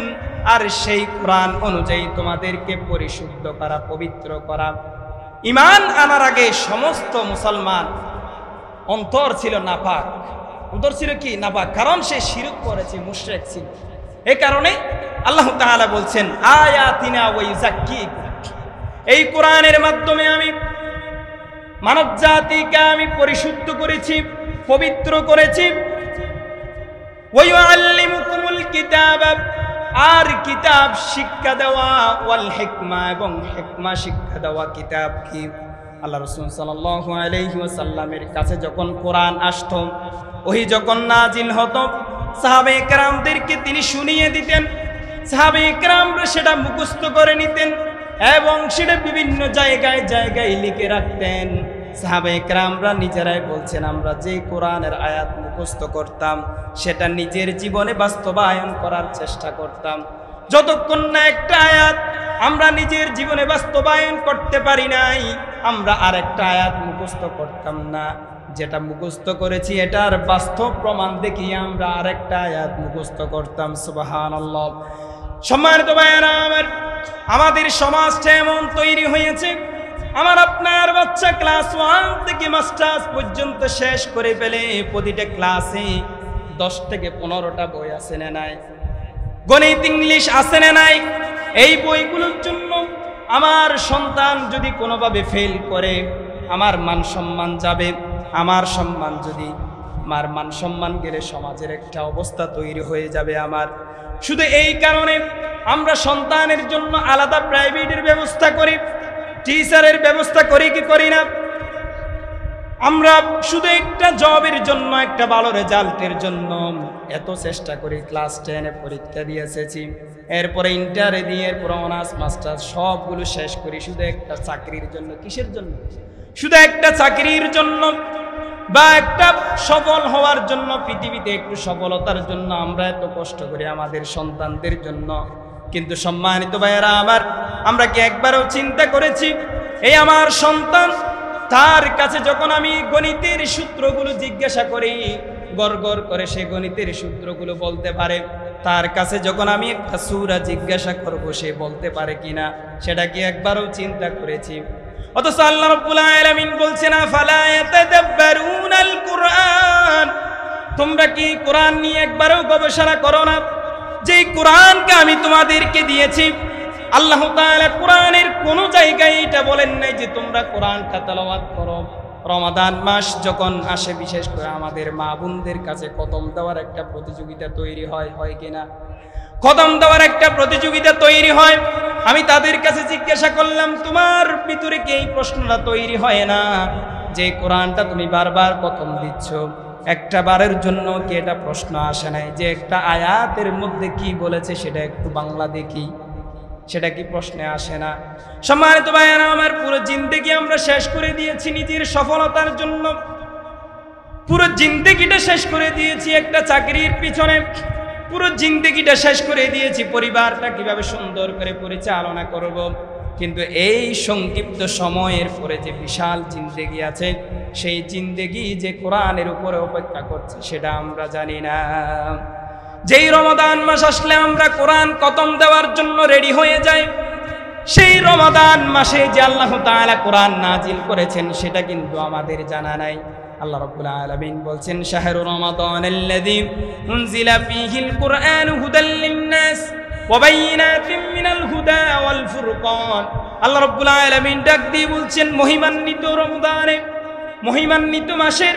আর সেই কোরআন অনুযায়ী তোমাদেরকে পরিশুদ্ধ করা, পবিত্র করা। ঈমান আনার আগে সমস্ত মুসলমান অন্তর ছিল নাপাক। অন্তর ছিল কি? নাপাক। কারণ সে শিরক করেছে, মুশরিক ছিল। এই কারণে আল্লাহ তাআলা বলছেন, আয়াতিনা ওয়া ইউযাক্কিকুম, এই কোরআনের মাধ্যমে আমি মানব জাতিকে আমি পরিশুদ্ধ করেছি, পবিত্র করেছি। ওয়া ইউআল্লিমুকুমুল কিতাবা, আর কিতাব শিক্ষা দেওয়া, ওয়াল হিকমা, এবং হিকমা শিক্ষা দেওয়া কিতাব কি? আল্লাহ রাসূল সাল্লাল্লাহু আলাইহি ওয়াসাল্লামের কাছে যখন কোরআন আসতো, ওহি যখন নাজিল হতো, সাহাবায়ে কেরামদেরকে তিনি শুনিয়ে দিতেন, সাহাবায়ে কেরামরা সেটা মুখস্থ করে নিতেন এবং সেটা বিভিন্ন জায়গায় জায়গায় লিখে রাখতেন। সাহাবায়ে কেরামরা নিজেরাই বলছেন, আমরা যে কোরআনের আয়াত মুখস্থ করতাম সেটা নিজের জীবনে বাস্তবায়ন করার চেষ্টা করতাম। যতক্ষণ না একটা আয়াত আমরা নিজের জীবনে বাস্তবায়ন করতে পারি নাই, আমরা আরেকটা আয়াত মুখস্থ করতাম না। যেটা মুখস্থ করেছি এটার বাস্তব প্রমাণ দেখিয়ে আমরা আরেকটা আয়াত মুখস্থ করতাম। সুবহানাল্লাহ। সম্মানিত ভাইয়েরা, আমাদের সমাজটা এমন তৈরি হয়েছে, আমার আপনার বাচ্চা ক্লাস 1 থেকে মাস্টার্স পর্যন্ত শেষ করে ফেলে, প্রতিটা ক্লাসে 10 থেকে 15টা বই আছে না নাই, গণিত ইংলিশ আছে না নাই। এই বইগুলোর জন্য আমার সন্তান যদি কোনোভাবে ফেল করে আমার মান সম্মান যাবে, আমার সম্মান যদি, আমার মান সম্মান গেলে সমাজের একটা অবস্থা তৈরি হয়ে যাবে আমার। শুধু এই কারণে আমরা সন্তানের জন্য আলাদা প্রাইভেটের ব্যবস্থা করি, টিচারের ব্যবস্থা করি কি করি না? আমরা শুধু একটা জবের জন্য, একটা ভালো রেজাল্টের জন্য এত চেষ্টা করি। ক্লাস 10-এ পরীক্ষা দিয়ে এসেছি, এরপরে ইন্টারে দিয়ে, এরপরে অনার্স মাস্টার্স সবগুলো শেষ করি শুধু একটা চাকরির জন্য। কিসের জন্য? শুধু একটা চাকরির জন্য বা একটা সফল হওয়ার জন্য, পৃথিবীতে একটু সফলতার জন্য আমরা এত কষ্ট করি আমাদের সন্তানদের জন্য। কিন্তু সম্মানিত ভাইয়েরা আমার, আমরা কি একবারও চিন্তা করেছি এই আমার সন্তান, তার কাছে যখন আমি গণিতের সূত্রগুলো জিজ্ঞাসা করি, গড়গড় করে সে গণিতের সূত্রগুলো বলতে পারে, তার কাছে যখন আমি একটা সূরা জিজ্ঞাসা করব সে বলতে পারে কিনা, সেটা কি একবারও চিন্তা করেছি? অথচ আল্লাহ রাব্বুল আলামিন বলছেন, আফালা ইয়াতাদাব্বারুনাল কুরআন, তোমরা কি কোরআন নিয়ে একবারও গবেষণা করো না? যেই কোরআনকে আমি তোমাদেরকে দিয়েছি, আল্লাহ তাআলা কোরআনের কোন জায়গায় এটা বলেন নাই যে তোমরা কোরআনটা তেলাওয়াত করো। রমাদান মাস যখন আসে, বিশেষ করে আমাদের মা বোনদের কাছে খতম দেওয়ার একটা প্রতিযোগিতা তৈরি হয়, হয় কিনা? খতম দেওয়ার একটা প্রতিযোগিতা তৈরি হয়। আমি তাদের কাছে জিজ্ঞাসা করলাম, তোমার ভিতরে কি এই প্রশ্নটা তৈরি হয় না যে কোরআনটা তুমি বারবার খতম দিচ্ছ, একটা বারের জন্য কি এটা প্রশ্ন আসে নাই যে একটা আয়াতের মধ্যে কি বলেছে সেটা একটু বাংলা দেখি? সেটা কি প্রশ্নে আসে না? সম্মানিত ভাইয়েরা আমার, পুরো জিন্দেগি আমরা শেষ করে দিয়েছি নিজের সফলতার জন্য, পুরো জিন্দেগিটা শেষ করে দিয়েছি একটা চাকরির পিছনে, পুরো জিন্দেগিটা শেষ করে দিয়েছি পরিবারটা কিভাবে সুন্দর করে পরিচালনা করব। কিন্তু এই সংক্ষিপ্ত সময়ের পরে যে বিশাল জিন্দেগি আছে, সেই জিন্দেগি যে কোরআনের উপরে অপেক্ষা করছে সেটা আমরা জানি না। যেই রমাদান মাস আসলে আমরা কোরআন খতম দেওয়ার জন্য রেডি হয়ে যাই, সেই রমাদান মাসে যে আল্লাহ তাআলা কোরআন নাজিল করেছেন সেটা কিন্তু আমাদের জানা নাই। আল্লাহ রাব্বুল আলামিন বলছেন, শাহরু রমাদানাল্লাযী উনজিলা ফীহিল কুরআনু হুদাল লিন-নাস ওয়া বাইয়িনাতিন মিনাল হুদা ওয়াল ফুরকান। আল্লাহ রাব্বুল আলামিন ডাক দিয়ে বলছেন, মহিমান্বিত রমজানে, মহিমান্বিত মাসের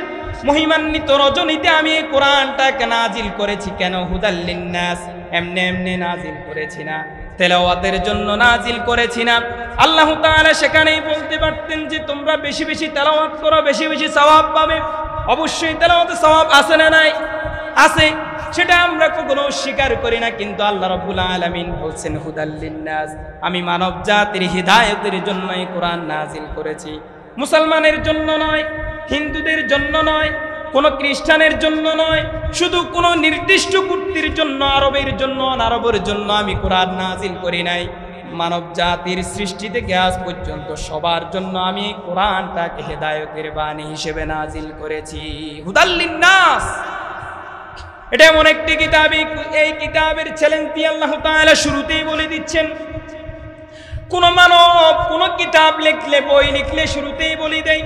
মহিমান্বিত রজনীতে আমি এই কোরআনটাকে নাজিল করেছি। কেন? হুদাল লিন-নাস, এমনি এমনি নাজিল করেছি না, তেলাওয়াতের জন্য নাজিল করেছি না। আল্লাহ তাআলা সেখানেই বলতে পারতেন যে তোমরা বেশি বেশি তেলাওয়াত করো, বেশি বেশি সওয়াব পাবে। অবশ্যই তেলাওয়াতে সওয়াব আছে না নাই? আছে, সেটা আমরা কখনো স্বীকার করি না। কিন্তু আল্লাহ রাব্বুল আলামিন বলছেন হুদাল লিন-নাস, আমি মানব জাতির হিদায়াতের জন্য এই কোরআন নাজিল করেছি। মুসলমানের জন্য নয়, হিন্দুদের জন্য নয়, কোন খ্রিস্টানের জন্য নয়, শুধু কোন নির্দিষ্ট গোত্রের জন্য, আরবের জন্য, অনারবের জন্য আমি কোরআন নাজিল করি নাই। মানব জাতির সৃষ্টি থেকে আজ পর্যন্ত সবার জন্য আমি কোরআনটাকে হেদায়েতের বাণী হিসেবে নাজিল করেছি। হুদাল লিন-নাস, এটা এমন একটি কিতাব, এই কিতাবের চ্যালেঞ্জ দিয়ে আল্লাহ তাআলা শুরুতেই বলে দিচ্ছেন, কোন মানব কোন কিতাব লিখলে, বই লিখলে শুরুতেই বলে দেয়,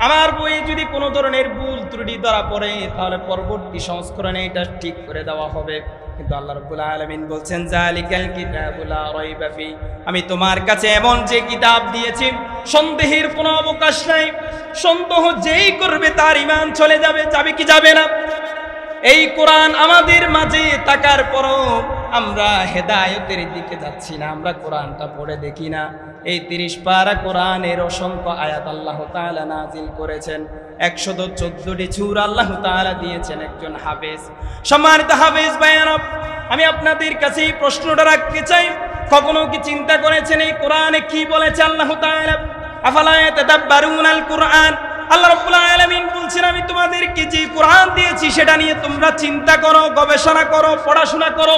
আমার বইয়ে যদি কোনো ধরনের ভুল ত্রুটি ধরা পড়ে তাহলে পরবর্তী সংস্করণে এটা ঠিক করে দেওয়া হবে। কিন্তু আল্লাহ রাব্বুল আলামিন বলছেন, যালিকাল কিতাবু লা রাইবা ফি, আমি তোমার কাছে এমন যে কিতাব দিয়েছি সন্দেহের কোনো অবকাশ নাই। সন্দেহ যেই করবে তার ঈমান চলে যাবে। যাবে কি যাবে না? এই কোরআন আমাদের মাঝে থাকার পরও আমরা হেদায়েতের দিকে যাচ্ছি না, আমরা কোরআনটা পড়ে দেখি না। এই 30 পারা কোরআনের অসংখ্য আয়াত আল্লাহ তাআলা নাজিল করেছেন, 114টি সূরা আল্লাহ তাআলা দিয়েছেন একজন হাফেজ। সম্মানিত হাফেজ ভাইয়েরা, আমি আপনাদের কাছে এই প্রশ্নটা রাখতে চাই, কখনো কি চিন্তা করেছেন এই কোরআনে কি বলেছে আল্লাহ তাআলা? আফালা ইয়াতাদাব্বারুনাল কোরআন। আল্লাহ রাব্বুল আলামিন বলছেন, আমি তোমাদেরকে যে কোরআন দিয়েছি সেটা নিয়ে তোমরা চিন্তা করো, গবেষণা করো, পড়াশোনা করো।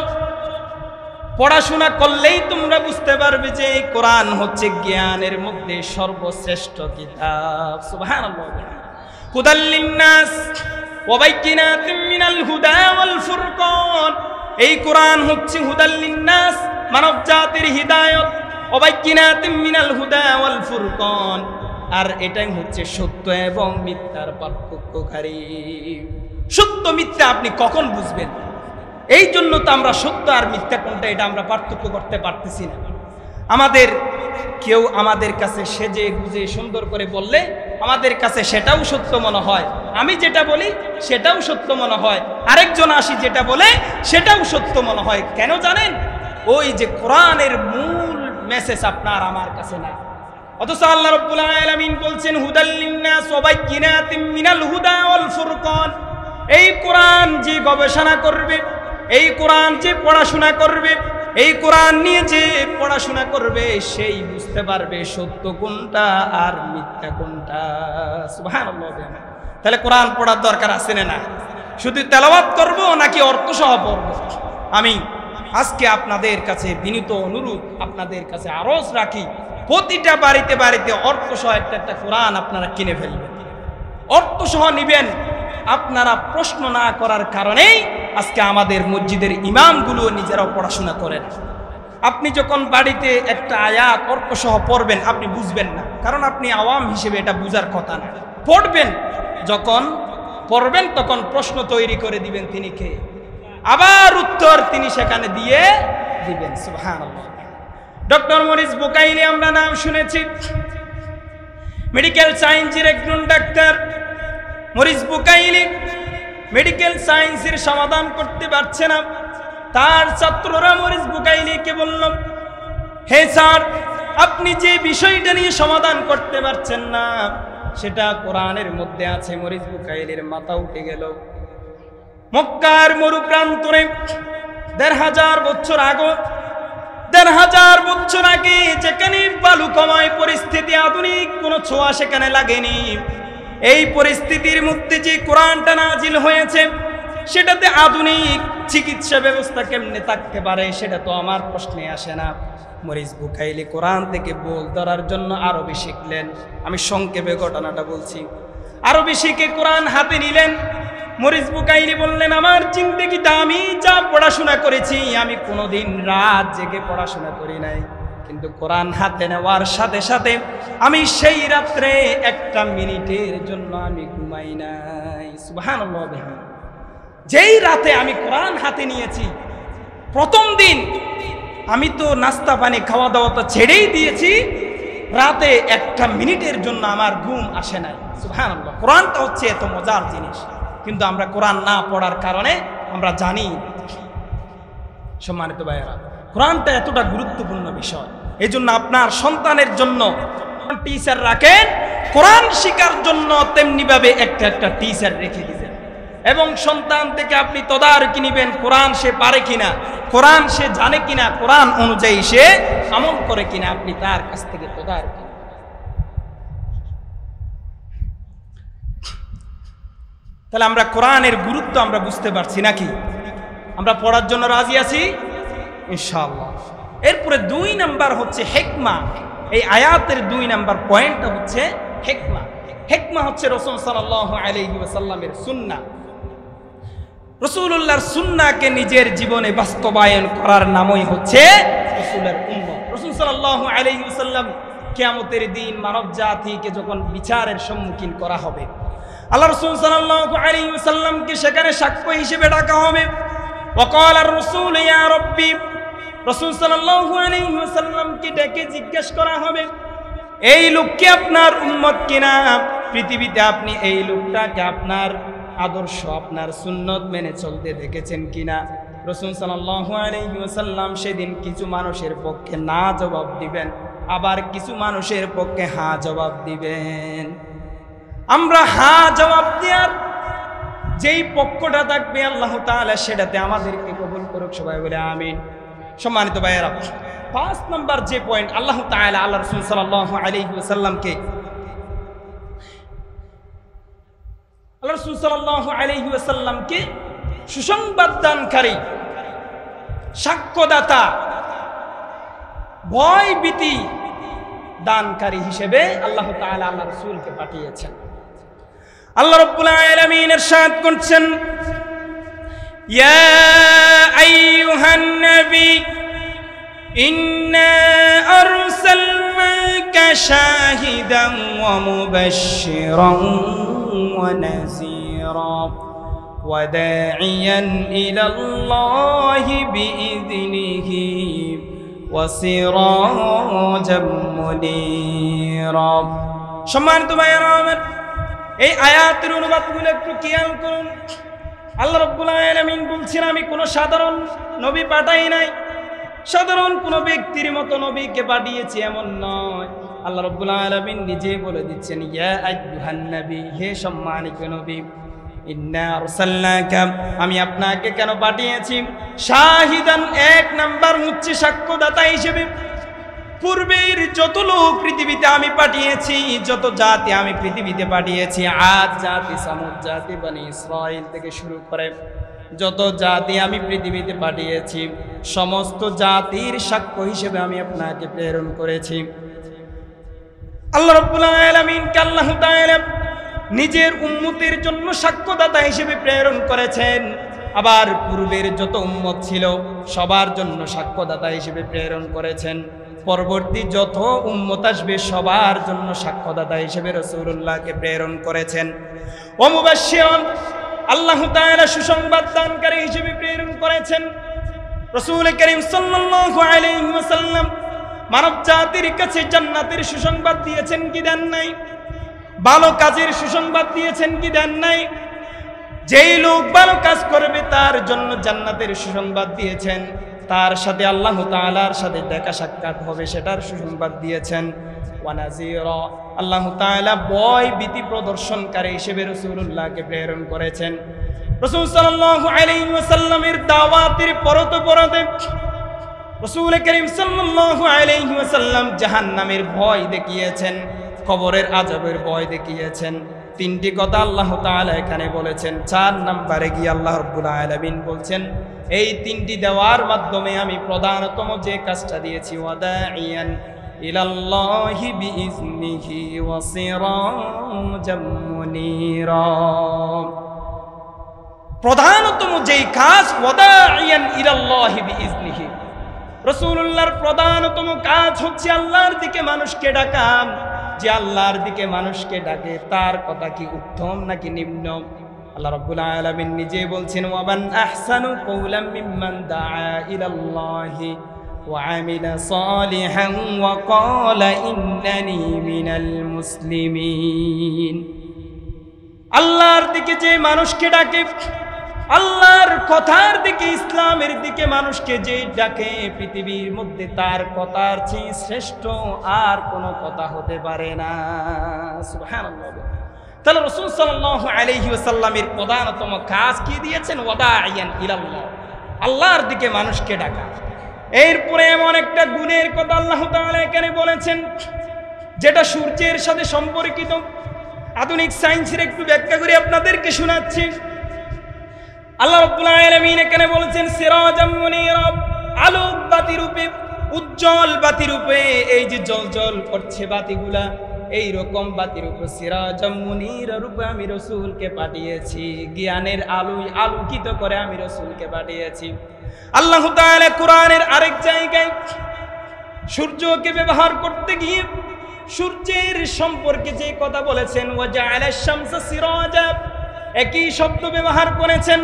পড়াশোনা করলেই তোমরা বুঝতে পারবে যে এই কোরআন হচ্ছে জ্ঞানের মধ্যে সর্বশ্রেষ্ঠ কিতাব। সুবহানাল্লাহ। হুদাল লিন্নাস ওয়া বাইয়িনাতিন মিনাল হুদা ওয়াল ফুরকান। এই কোরআন হচ্ছে হুদাল লিন্নাস, মানব জাতির হিদায়াত, ওয়া বাইয়িনাতিন মিনাল হুদা ওয়াল ফুরকান, আর এটাই হচ্ছে সত্য এবং মিথ্যার পার্থক্যকারী। সত্য মিথ্যা আপনি কখন বুঝবেন? এই জন্য তো আমরা সত্য আর মিথ্যা কোনটা এটা আমরা পার্থক্য করতে পারতেছি না। আমাদের কেউ আমাদের কাছে সেজে গুজে সুন্দর করে বললে আমাদের কাছে সেটাও সত্য মনে হয়, আমি যেটা বলি সেটাও সত্য মনে হয়, আরেকজন আসি যেটা বলে সেটাও সত্য মনে হয়। কেন জানেন? ওই যে কোরআনের মূল মেসেজ আপনার আমার কাছে না। অথচ আল্লাহ রাব্বুল আলামিন বলছেন, হুদাল লিন্নাস ওয়া বাইয়িনাতিন মিনাল হুদা ওয়াল ফুরকান। এই কোরআন যে গবেষণা করবে, এই কোরআন যে পড়াশোনা করবে, এই কোরআন নিয়ে যে পড়াশোনা করবে, সেই বুঝতে পারবে সত্য কোনটা আর মিথ্যা কোনটা। সুবহানাল্লাহ। তাহলে কোরআন পড়ার দরকার আছে না? শুধু তেলাওয়াত করব নাকি অর্থ সহ পড়ব? আমি আজকে আপনাদের কাছে বিনীত অনুরোধ, আপনাদের কাছে আরজ রাখি, প্রতিটা বাড়িতে বাড়িতে অর্থ সহ একটা কোরআন আপনারা কিনে ফেলবেন, অর্থ সহ নিবেন। আপনারা প্রশ্ন না করার কারণেই আজকে আমাদের মসজিদের ইমামগুলো নিজেরাও পড়াশোনা করেন। আপনি যখন বাড়িতে একটা আয়াত অর্থ সহ পড়বেন আপনি বুঝবেন না, কারণ আপনি আওয়াম হিসেবে এটা বুঝার কথা না। পড়বেন, যখন পড়বেন তখন প্রশ্ন তৈরি করে দিবেন তিনি কে, আবার উত্তর তিনি সেখানে দিয়ে দিবেন। সুবহানাল্লাহ। ডক্টর মরিস বুকাইলি আমরা নাম শুনেছি, মেডিকেল সায়েন্সের একজন ডাক্তার। মরিস বুকাইলি মেডিকেল সায়েন্সের সমাধান করতে পারছে না। তার ছাত্ররা মরিস বুকাইলিকে বলল, হে স্যার, আপনি যে বিষয়টা নিয়ে সমাধান করতে পারছেন না সেটা কোরআনের মধ্যে আছে। মরিস বুকাইলির মাথা উঠে গেল। মক্কার মরুপ্রান্তরে ১৫০০ বছর আগে, ১৫০০ বছর আগে যেখানে বালুকময় পরিস্থিতি, আধুনিক কোনো ছোঁয়া সেখানে লাগেনি, এই পরিস্থিতির মধ্যে যে কোরআনটা নাজিল হয়েছে সেটাতে আধুনিক চিকিৎসা ব্যবস্থা কেমনে থাকতে পারে সেটা তো আমার প্রশ্নে আসে না। মরিস বুকাইলি কোরআন থেকে বল ধরার জন্য আরবি শিখলেন। আমি সংক্ষেপে ঘটনাটা বলছি। আরবি শিখে কোরআন হাতে নিলেন। মরিস বুকাইলি বললেন, আমার জিন্দেগিতে আমি যা পড়াশোনা করেছি আমি কোনোদিন রাত জেগে পড়াশোনা করি নাই, কিন্তু কোরআন হাতে নেওয়ার সাথে সাথে আমি সেই রাত্রে একটা মিনিটের জন্য আমি ঘুমাই নাই। সুবহানাল্লাহ। যেই রাতে আমি কোরআন হাতে নিয়েছি, প্রথম দিন আমি তো নাস্তা পানি খাওয়া দাওয়া তো ছেড়েই দিয়েছি, রাতে একটা মিনিটের জন্য আমার ঘুম আসে নাই। সুবহানাল্লাহ। কোরআনটা হচ্ছে এত মজার জিনিস, কিন্তু আমরা কোরআন না পড়ার কারণে আমরা জানি। সম্মানিত ভাইয়েরা, কোরআনটা এতটা গুরুত্বপূর্ণ বিষয়, এই জন্য আপনার সন্তানের জন্য টিচার রাখেন, কোরআন শেখার জন্য তেমনিভাবে একটা টিচার রেখে দিবেন, এবং সন্তান থেকে আপনি তদারকি নিবেন কোরআন সে পারে কিনা, কোরআন সে জানে কিনা, কোরআন অনুযায়ী সে আমল করে কিনা, আপনি তার কাছ থেকে তদারকি। তাহলে আমরা কোরআনের গুরুত্ব আমরা বুঝতে পারছি নাকি? আমরা পড়ার জন্য রাজি আছি ইনশাআল্লাহ। এরপরে ২ নাম্বার হচ্ছে হিকমা। এই আয়াতের ২ নাম্বার পয়েন্টটা হচ্ছে হিকমা। হিকমা হচ্ছে রাসূল সাল্লাল্লাহু আলাইহি ওয়াসাল্লামের সুন্নাহ। রাসূলুল্লাহর সুন্নাহকে নিজের জীবনে বাস্তবায়ন করার নামই হচ্ছে রাসূলের উম্মত। রাসূল সাল্লাল্লাহু আলাইহি ওয়াসাল্লাম কিয়ামতের দিন মানব জাতিকে যখন বিচারের সম্মুখীন করা হবে, আল্লাহ রাসূল সাল্লাল্লাহু আলাইহি ওয়াসাল্লামকে সেখানে সাক্ষ্য হিসেবে ডাকা হবে। ওয়াকাল আর-রাসূল ইয়া রাব্বি, রাসূল সাল্লাল্লাহু আলাইহি ওয়াসাল্লামকে ডেকে জিজ্ঞেস করা হবে, এই লোককে আপনার উম্মত কিনা? পৃথিবীতে আপনি এই লোকটাকে আপনার আদর্শ আপনার সুন্নত মেনে চলতে দেখেছেন কিনা? রাসূল সাল্লাল্লাহু আলাইহি ওয়াসাল্লাম সেদিন কিছু মানুষের পক্ষে না জবাব দিবেন, আবার কিছু মানুষের পক্ষে হ্যাঁ জবাব দিবেন। আমরা হ্যাঁ জবাব দেওয়ার যেই পক্ষটা থাকবে আল্লাহ তাআলা সেটাতে আমাদেরকে কবুল করুক, সবাই বলে আমিন। সম্মানিত ভাইয়েরা, 5 নম্বর যে পয়েন্ট, আল্লাহ তাআলা আল্লাহ রাসূল সাল্লাল্লাহু আলাইহি ওয়াসাল্লামকে সুসংবাদ দানকারী, সাক্ষ্যদাতা, ভয় ভীতি দানকারী হিসেবে আল্লাহ তাআলা আল্লাহ রাসূলকে পাঠিয়েছেন। আল্লাহ রাব্বুল আলামিন ইরশাদ করছেন, ইয়া আইয়ুহান নবী ইন্না আরসালনাকা শাহিদান ওয়া মুবাশশিরান ওয়া নাযীরা ওয়া দাঈয়ান ইলাল্লাহি বিইযনিহি ওয়া সিরাজাম মুনীরা। সম্মানিত ভাইয়েরা আমার, এই আয়াতের অনুবাদগুলো একটু খেয়াল করুন। আল্লাহ রাব্বুল আলামিন বলছেন, আমি কোনো সাধারণ নবী পাঠাই নাই, সাধারণ কোনো ব্যক্তির মতো নবীকে পাঠিয়েছি এমন নয়। আল্লাহ রাব্বুল আলামিন নিজে বলে দিচ্ছেন, ইয়া আইয়ুহান নবী, হে সম্মানিত নবী, ইন্না আরসালনাকা, আমি আপনাকে কেন পাঠিয়েছি? শাহিদান, 1 নাম্বার হচ্ছে সাক্ষ্যদাতা হিসেবে। পূর্বের যত লোক পৃথিবীতে আমি পাঠিয়েছি, যত জাতি আমি পৃথিবীতে পাঠিয়েছি, আদ জাতি, সামুদ জাতি, বনি ইসরাইল থেকে শুরু করে যত জাতি আমি পৃথিবীতে পাঠিয়েছি, সমস্ত জাতির সাক্ষ্য হিসেবে আমি আপনাকে প্রেরণ করেছি। আল্লাহ রাব্বুল আলামিনকে আল্লাহ তাআলা নিজের উম্মতের জন্য সাক্ষ্যদাতা হিসেবে প্রেরণ করেছেন, আবার পূর্বের যত উম্মত ছিল সবার জন্য সাক্ষ্যদাতা হিসেবে প্রেরণ করেছেন। পরবর্তী যত উম্মত আসবে সবার জন্য সাক্ষ্যদাতা হিসেবে রাসূলুল্লাহকে প্রেরণ করেছেন। ওয়া মুবাশশিরান, আল্লাহ তাআলা সুসংবাদ দানকারী হিসেবে প্রেরণ করেছেন। রাসূল করিম সাল্লাল্লাহু আলাইহি ওয়াসাল্লাম মানব জাতির কাছে জান্নাতের সুসংবাদ দিয়েছেন কি দেন নাই? ভালো কাজের সুসংবাদ দিয়েছেন কি দেন নাই? যেই লোক ভালো কাজ করবে তার জন্য জান্নাতের সুসংবাদ দিয়েছেন, তার সাথে আল্লাহ তাআলার সাথে দেখা সাক্ষাৎ হবে সেটার সুসংবাদ দিয়েছেন। ওয়া নাযীরা, আল্লাহ তাআলা ভয় ভীতি প্রদর্শনকারী হিসেবে রাসূলুল্লাহকে প্রেরণ করেছেন। রাসূল সাল্লাল্লাহু আলাইহি ওয়াসাল্লামের দাওয়াতের পরতে পরতে রাসূল করিম সাল্লাল্লাহু আলাইহি ওয়াসাল্লাম জাহান্নামের ভয় দেখিয়েছেন, কবরের আযাবের ভয় দেখিয়েছেন। 3টি কথা আল্লাহ তাআলা এখানে বলেছেন। 4 নম্বরে গিয়ে আল্লাহ রাব্বুল আলামিন বলছেন, এই 3টি দেওয়ার মাধ্যমে আমি প্রধানতম যে কাজটা দিয়েছি, ওয়াদাইয়ান ইলাল্লাহি বিইজনিহি ওয়া সিরাজাম মুনীরা। প্রধানতম যেই কাজ, ওয়াদাইয়ান ইলাল্লাহি বিইজনিহি, রাসূলুল্লাহর প্রধানতম কাজ হচ্ছে আল্লাহর দিকে মানুষকে ডাকা। যে আল্লাহর দিকে মানুষকে ডাকে তার কথা কি উত্তম নাকি নিম্ন? আল্লাহ রাব্বুল আলামিন নিজে বলছেন, ওয়া মান আহসানু কওলাম মিম্মান দাআ ইলাল্লাহি ওয়া আমিলা সালিহান ওয়া ক্বালা ইন্নানি মিনাল মুসলিমিন। আল্লাহর দিকে যে মানুষকে ডাকে, আল্লাহর কথার দিকে, ইসলামের দিকে মানুষকে যে ডাকে, পৃথিবীর মধ্যে তার কথার চেয়ে শ্রেষ্ঠ আর কোনো কথা হতে পারে না। সুবহানাল্লাহ। তাহলে রাসূল সাল্লাল্লাহু আলাইহি ওয়াসাল্লামের প্রধানতম কাজ কি দিয়েছেন? ওয়াদাইয়ান ইলাল্লাহ, আল্লাহর দিকে মানুষকে ডাকা। এরপরে এমন একটা গুণের কথা আল্লাহ তাআলা এখানে বলেছেন যেটা সূর্যের সাথে সম্পর্কিত। আধুনিক সায়েন্সের একটু ব্যাখ্যা করে আপনাদেরকে শোনাচ্ছি। আল্লাহ রাব্বুল আলামিন এখানে বলেছেন, সিরাজাম মুনীরা, আলোক বাতি রূপে, উজ্জ্বল বাতি রূপে, এই যে জ্বলজ্বল করছে বাতিগুলা, এই রকম বাতির উপর সিরাজাম মুনীরা রূপে আমি রাসূলকে পাঠিয়েছি। জ্ঞানের আলোয় আলোকিত করে আমি রাসূলকে পাঠিয়েছি। আল্লাহ তাআলা কোরআনের আরেক জায়গায় সূর্যকে ব্যবহার করতে গিয়ে সূর্যের সম্পর্কে যে কথা বলেছেন, ওয়া জাআলাশ শামসা সিরাজা, একই শব্দ ব্যবহার করেছেন।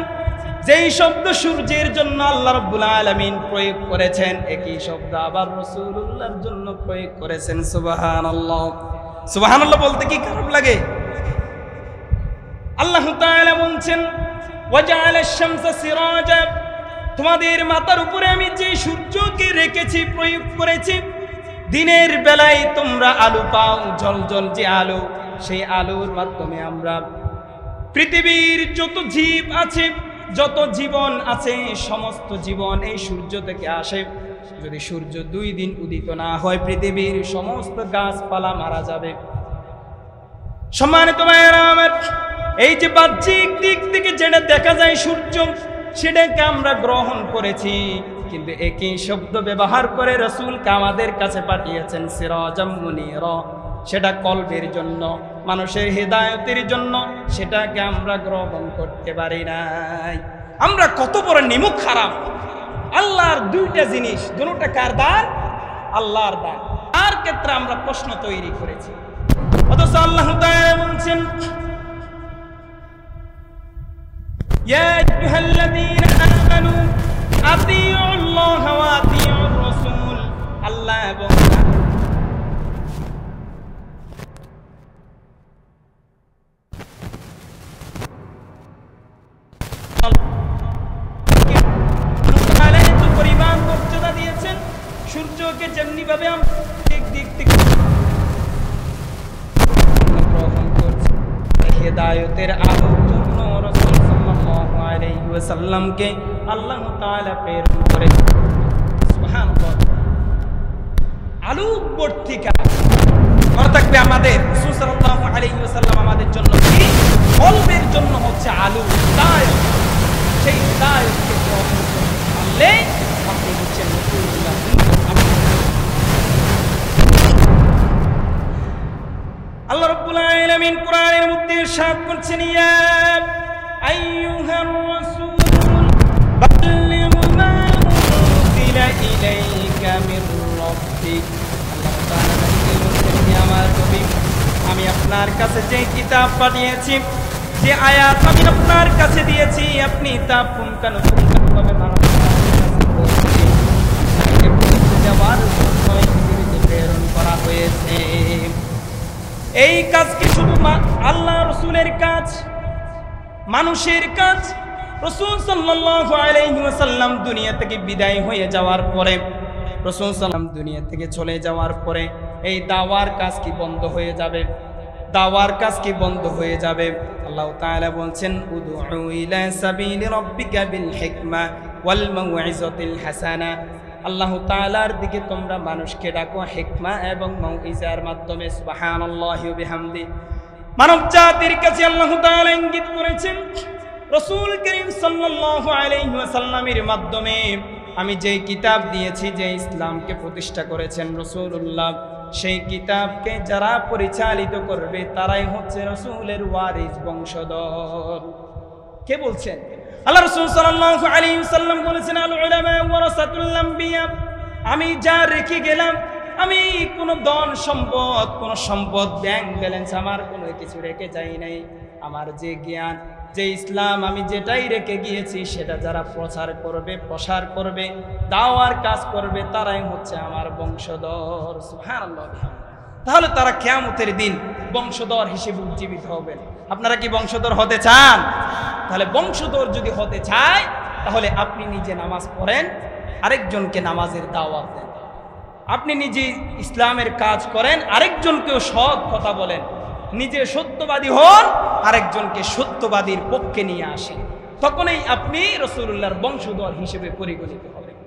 যেই শব্দ সূর্যের জন্য আল্লাহ রাব্বুল আলামিন প্রয়োগ করেছেন, একই শব্দ আবার রাসূলুল্লাহর জন্য প্রয়োগ করেছেন। সুবহানাল্লাহ। সুবহানাল্লাহ বলতে কি খারাপ লাগে? আল্লাহ তাআলা বলছেন ওয়াজআলাশ শামসা সিরাজা, তোমাদের মাথার উপরে আমি যে সূর্যকে রেখেছি, প্রয়োগ করেছি, দিনের বেলায় তোমরা আলো পাও, জ্বলজ্বল যে আলো, সেই আলোর মাধ্যমে আমরা পৃথিবীর যত জীব আছে, যত জীবন আছে, সমস্ত জীবন এই সূর্য থেকে আসে। যদি সূর্য 2 দিন উদিত না হয়, পৃথিবীর সমস্ত গাছপালা মারা যাবে। সম্মানিত ভাইয়েরা আমার, এই যে বাহ্যিক দিক থেকে যেটা দেখা যায় সূর্য, সেটাকে আমরা গ্রহণ করেছি, কিন্তু একই শব্দ ব্যবহার করে রাসূলকে আমাদের কাছে পাঠিয়েছেন সিরাজাম মুনীরা, সেটা কলবের জন্য, মানুষের হেদায়েতের জন্য, সেটাকে আমরা গ্রহণ করতে পারি নাই। আমরা কত বড় নিমুখ খারাপ! আল্লাহর 2টা জিনিস, দুটোটা কার দান? আল্লাহর দান। তার ক্ষেত্রে আমরা প্রশ্ন তৈরি করেছি, অথচ আল্লাহ তাআলা বলছেন ইয়া আইয়ুহাল্লাযীনা আমানু আতিউল্লাহ ওয়া আতিউর রাসূল। আল্লাহ এবং পরিমাণ মর্যাদা দিয়েছেন সূর্যকে, যেমনি ভাবে আমরা দিক থেকে গ্রহণ করছি, হেদায়েতের আলোর জন্য রাসূল সাল্লাল্লাহু আলাইহি ওয়াসাল্লামকে আল্লাহ তাআলা প্রেরণ করেছেন। সুবহানাল্লাহ। আলোকবর্তিকা মনে থাকবে আমাদের, রাসূল সাল্লাল্লাহু আলাইহি ওয়াসাল্লাম আমাদের জন্য কি? কলবের জন্য হচ্ছে আলো, হিদায়াত। সেই হিদায়াতকে গ্রহণ করতে পারলে আপনি হচ্ছেন রাসূলুল্লাহ। আল্লাহ রাব্বুল আলামিন কোরআনের মধ্যে ইরশাদ করছেন ইয়া আইয়ুহার রাসূল বাল্লিগ মা উনজিলা ইলাইকা মির রাব্বিক। আল্লাহ তাআলা বলছেন হে আমার নবী, আমি আপনার কাছে যে কিতাব পাঠিয়েছি, যে আয়াত আমি আপনার কাছে দিয়েছি, আপনি তা পুঙ্খানুপুঙ্খভাবে মানবের কাছে পৌঁছে দেওয়ার জন্য পৃথিবীতে প্রেরণ করা হয়েছে। এই কাজ কি শুধু আল্লাহ রাসূলের কাজ, মানুষের কাজ? রাসূল সাল্লাল্লাহু আলাইহি ওয়াসাল্লাম দুনিয়া থেকে বিদায় হয়ে যাওয়ার পরে, রাসূল সাল্লাম দুনিয়া থেকে চলে যাওয়ার পরে এই দাওয়ার কাজ কি বন্ধ হয়ে যাবে? দাওয়ার কাজ কি বন্ধ হয়ে যাবে? আল্লাহ তাআলা বলছেন উদউ ইলা সাবিলি রাব্বিকা বিল হিকমা ওয়াল মাউইজাতিল হাসানা। আল্লাহ তাআলার দিকে তোমরা মানুষকে ডাকো হিকমা এবং মাউইজার মাধ্যমে। সুবহানাল্লাহি ওয়া বিহামদি। মানব জাতির কাছে আল্লাহ তাআলা ইঙ্গিত করেছেন রাসূল করিম সাল্লাল্লাহু আলাইহি ওয়াসাল্লামের মাধ্যমে আমি যে কিতাব দিয়েছি, যে ইসলামকে প্রতিষ্ঠা করেছেন রাসূলুল্লাহ, সেই কিতাবকে যারা পরিচালিত করবে তারাই হচ্ছে রাসূলের ওয়ারিস, বংশধর। কে বলছেন? আল্লাহ রাসূল সাল্লাল্লাহু আলাইহি ওয়াসাল্লাম বলেছেন আল উলামা ওয়ারাসাতুল আম্বিয়া। আমি যা রেখে গেলাম, আমি কোনো ধন সম্পদ, কোনো সম্পদ ব্যাংক ব্যালেন্স আমার কোনো কিছু রেখে যাই নাই। আমার যে জ্ঞান, যে ইসলাম আমি যেটাই রেখে গিয়েছি, সেটা যারা প্রচার করবে, প্রসার করবে, দাওয়ার কাজ করবে, তারাই হচ্ছে আমার বংশধর। সুবহানাল্লাহ। তাহলে তারা কিয়ামতের দিন বংশধর হিসেবে উজ্জীবিত হবেন। আপনারা কি বংশধর হতে চান? তাহলে বংশধর যদি হতে চায়, তাহলে আপনি নিজে নামাজ পড়েন, আরেকজনকে নামাজের দাওয়াত দেন। আপনি নিজে ইসলামের কাজ করেন, আরেকজনকেও সৎ কথা বলেন। নিজে সত্যবাদী হন, আরেকজনকে সত্যবাদীর পক্ষে নিয়ে আসেন। তখনই আপনি রাসূলুল্লাহর বংশধর হিসেবে পরিগণিত হবেন।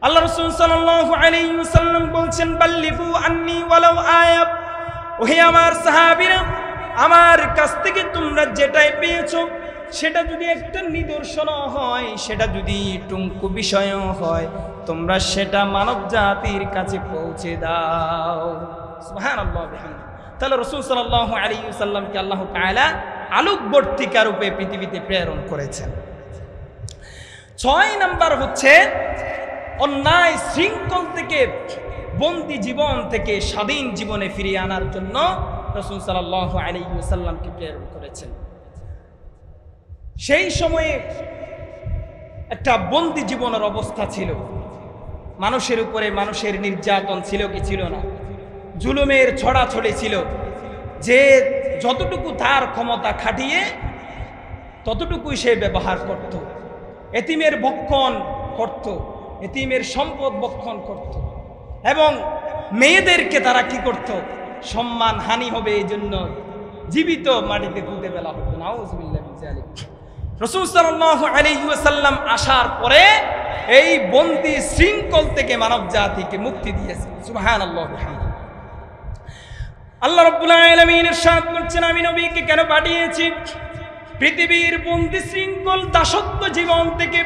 আল্লাহ রাসূল সাল্লাল্লাহু আলাইহি ওয়াসাল্লাম বলছেন বাল্লিগু আন্নী ওয়ালাউ আয়া। ওহে আমার সাহাবীরা, আমার কাছ থেকে তোমরা যেটাই পেয়েছো, সেটা যদি একটা নিদর্শন হয়, সেটা যদি টুঙ্কু বিষয়ও হয়, তোমরা সেটা মানব জাতির কাছে পৌঁছে দাও। সুবহানাল্লাহ বিহামদিহি। তাহলে রাসূল সাল্লাল্লাহু আলাইহি ওয়াসাল্লামকে আল্লাহ তাআলা আলোকবর্তিকা রূপে পৃথিবীতে প্রেরণ করেছেন। 6 নাম্বার হচ্ছে অন্যায় শৃঙ্খল থেকে, বন্দী জীবন থেকে স্বাধীন জীবনে ফিরিয়ে আনার জন্য রাসূল সাল্লাল্লাহু আলাইহি ওয়াসাল্লামকে প্রেরণ করেছেন। সেই সময়ে একটা বন্দী জীবনের অবস্থা ছিল, মানুষের উপরে মানুষের নির্যাতন ছিল কি ছিল না, জুলুমের ছড়াছড়ি ছিল, যে যতটুকু তার ক্ষমতা খাটিয়ে ততটুকুই সে ব্যবহার করত। এতিমের ভক্ষণ করত, এতিমের সম্পদ ভক্ষণ করত। এবং মেয়েদেরকে তারা কি করত, সম্মান হানি হবে এই জন্য জীবিত মাটিতে পুঁতে ফেলা হতো। নাউযুবিল্লাহ মিন যালিক। রাসূল সাল্লাল্লাহু আলাইহি ওয়াসাল্লাম আসার পরে এই বন্দী শৃঙ্খল থেকে মানব জাতিকে মুক্তি দিয়েছে। সুবহানাল্লাহ ওয়া বিহামদিহি। আল্লাহ রাব্বুল আলামিন ইরশাদ করছেন, আমি নবীকে কেন পাঠিয়েছি? পৃথিবীর বন্দী শৃঙ্খল দাসত্ব জীবন থেকে,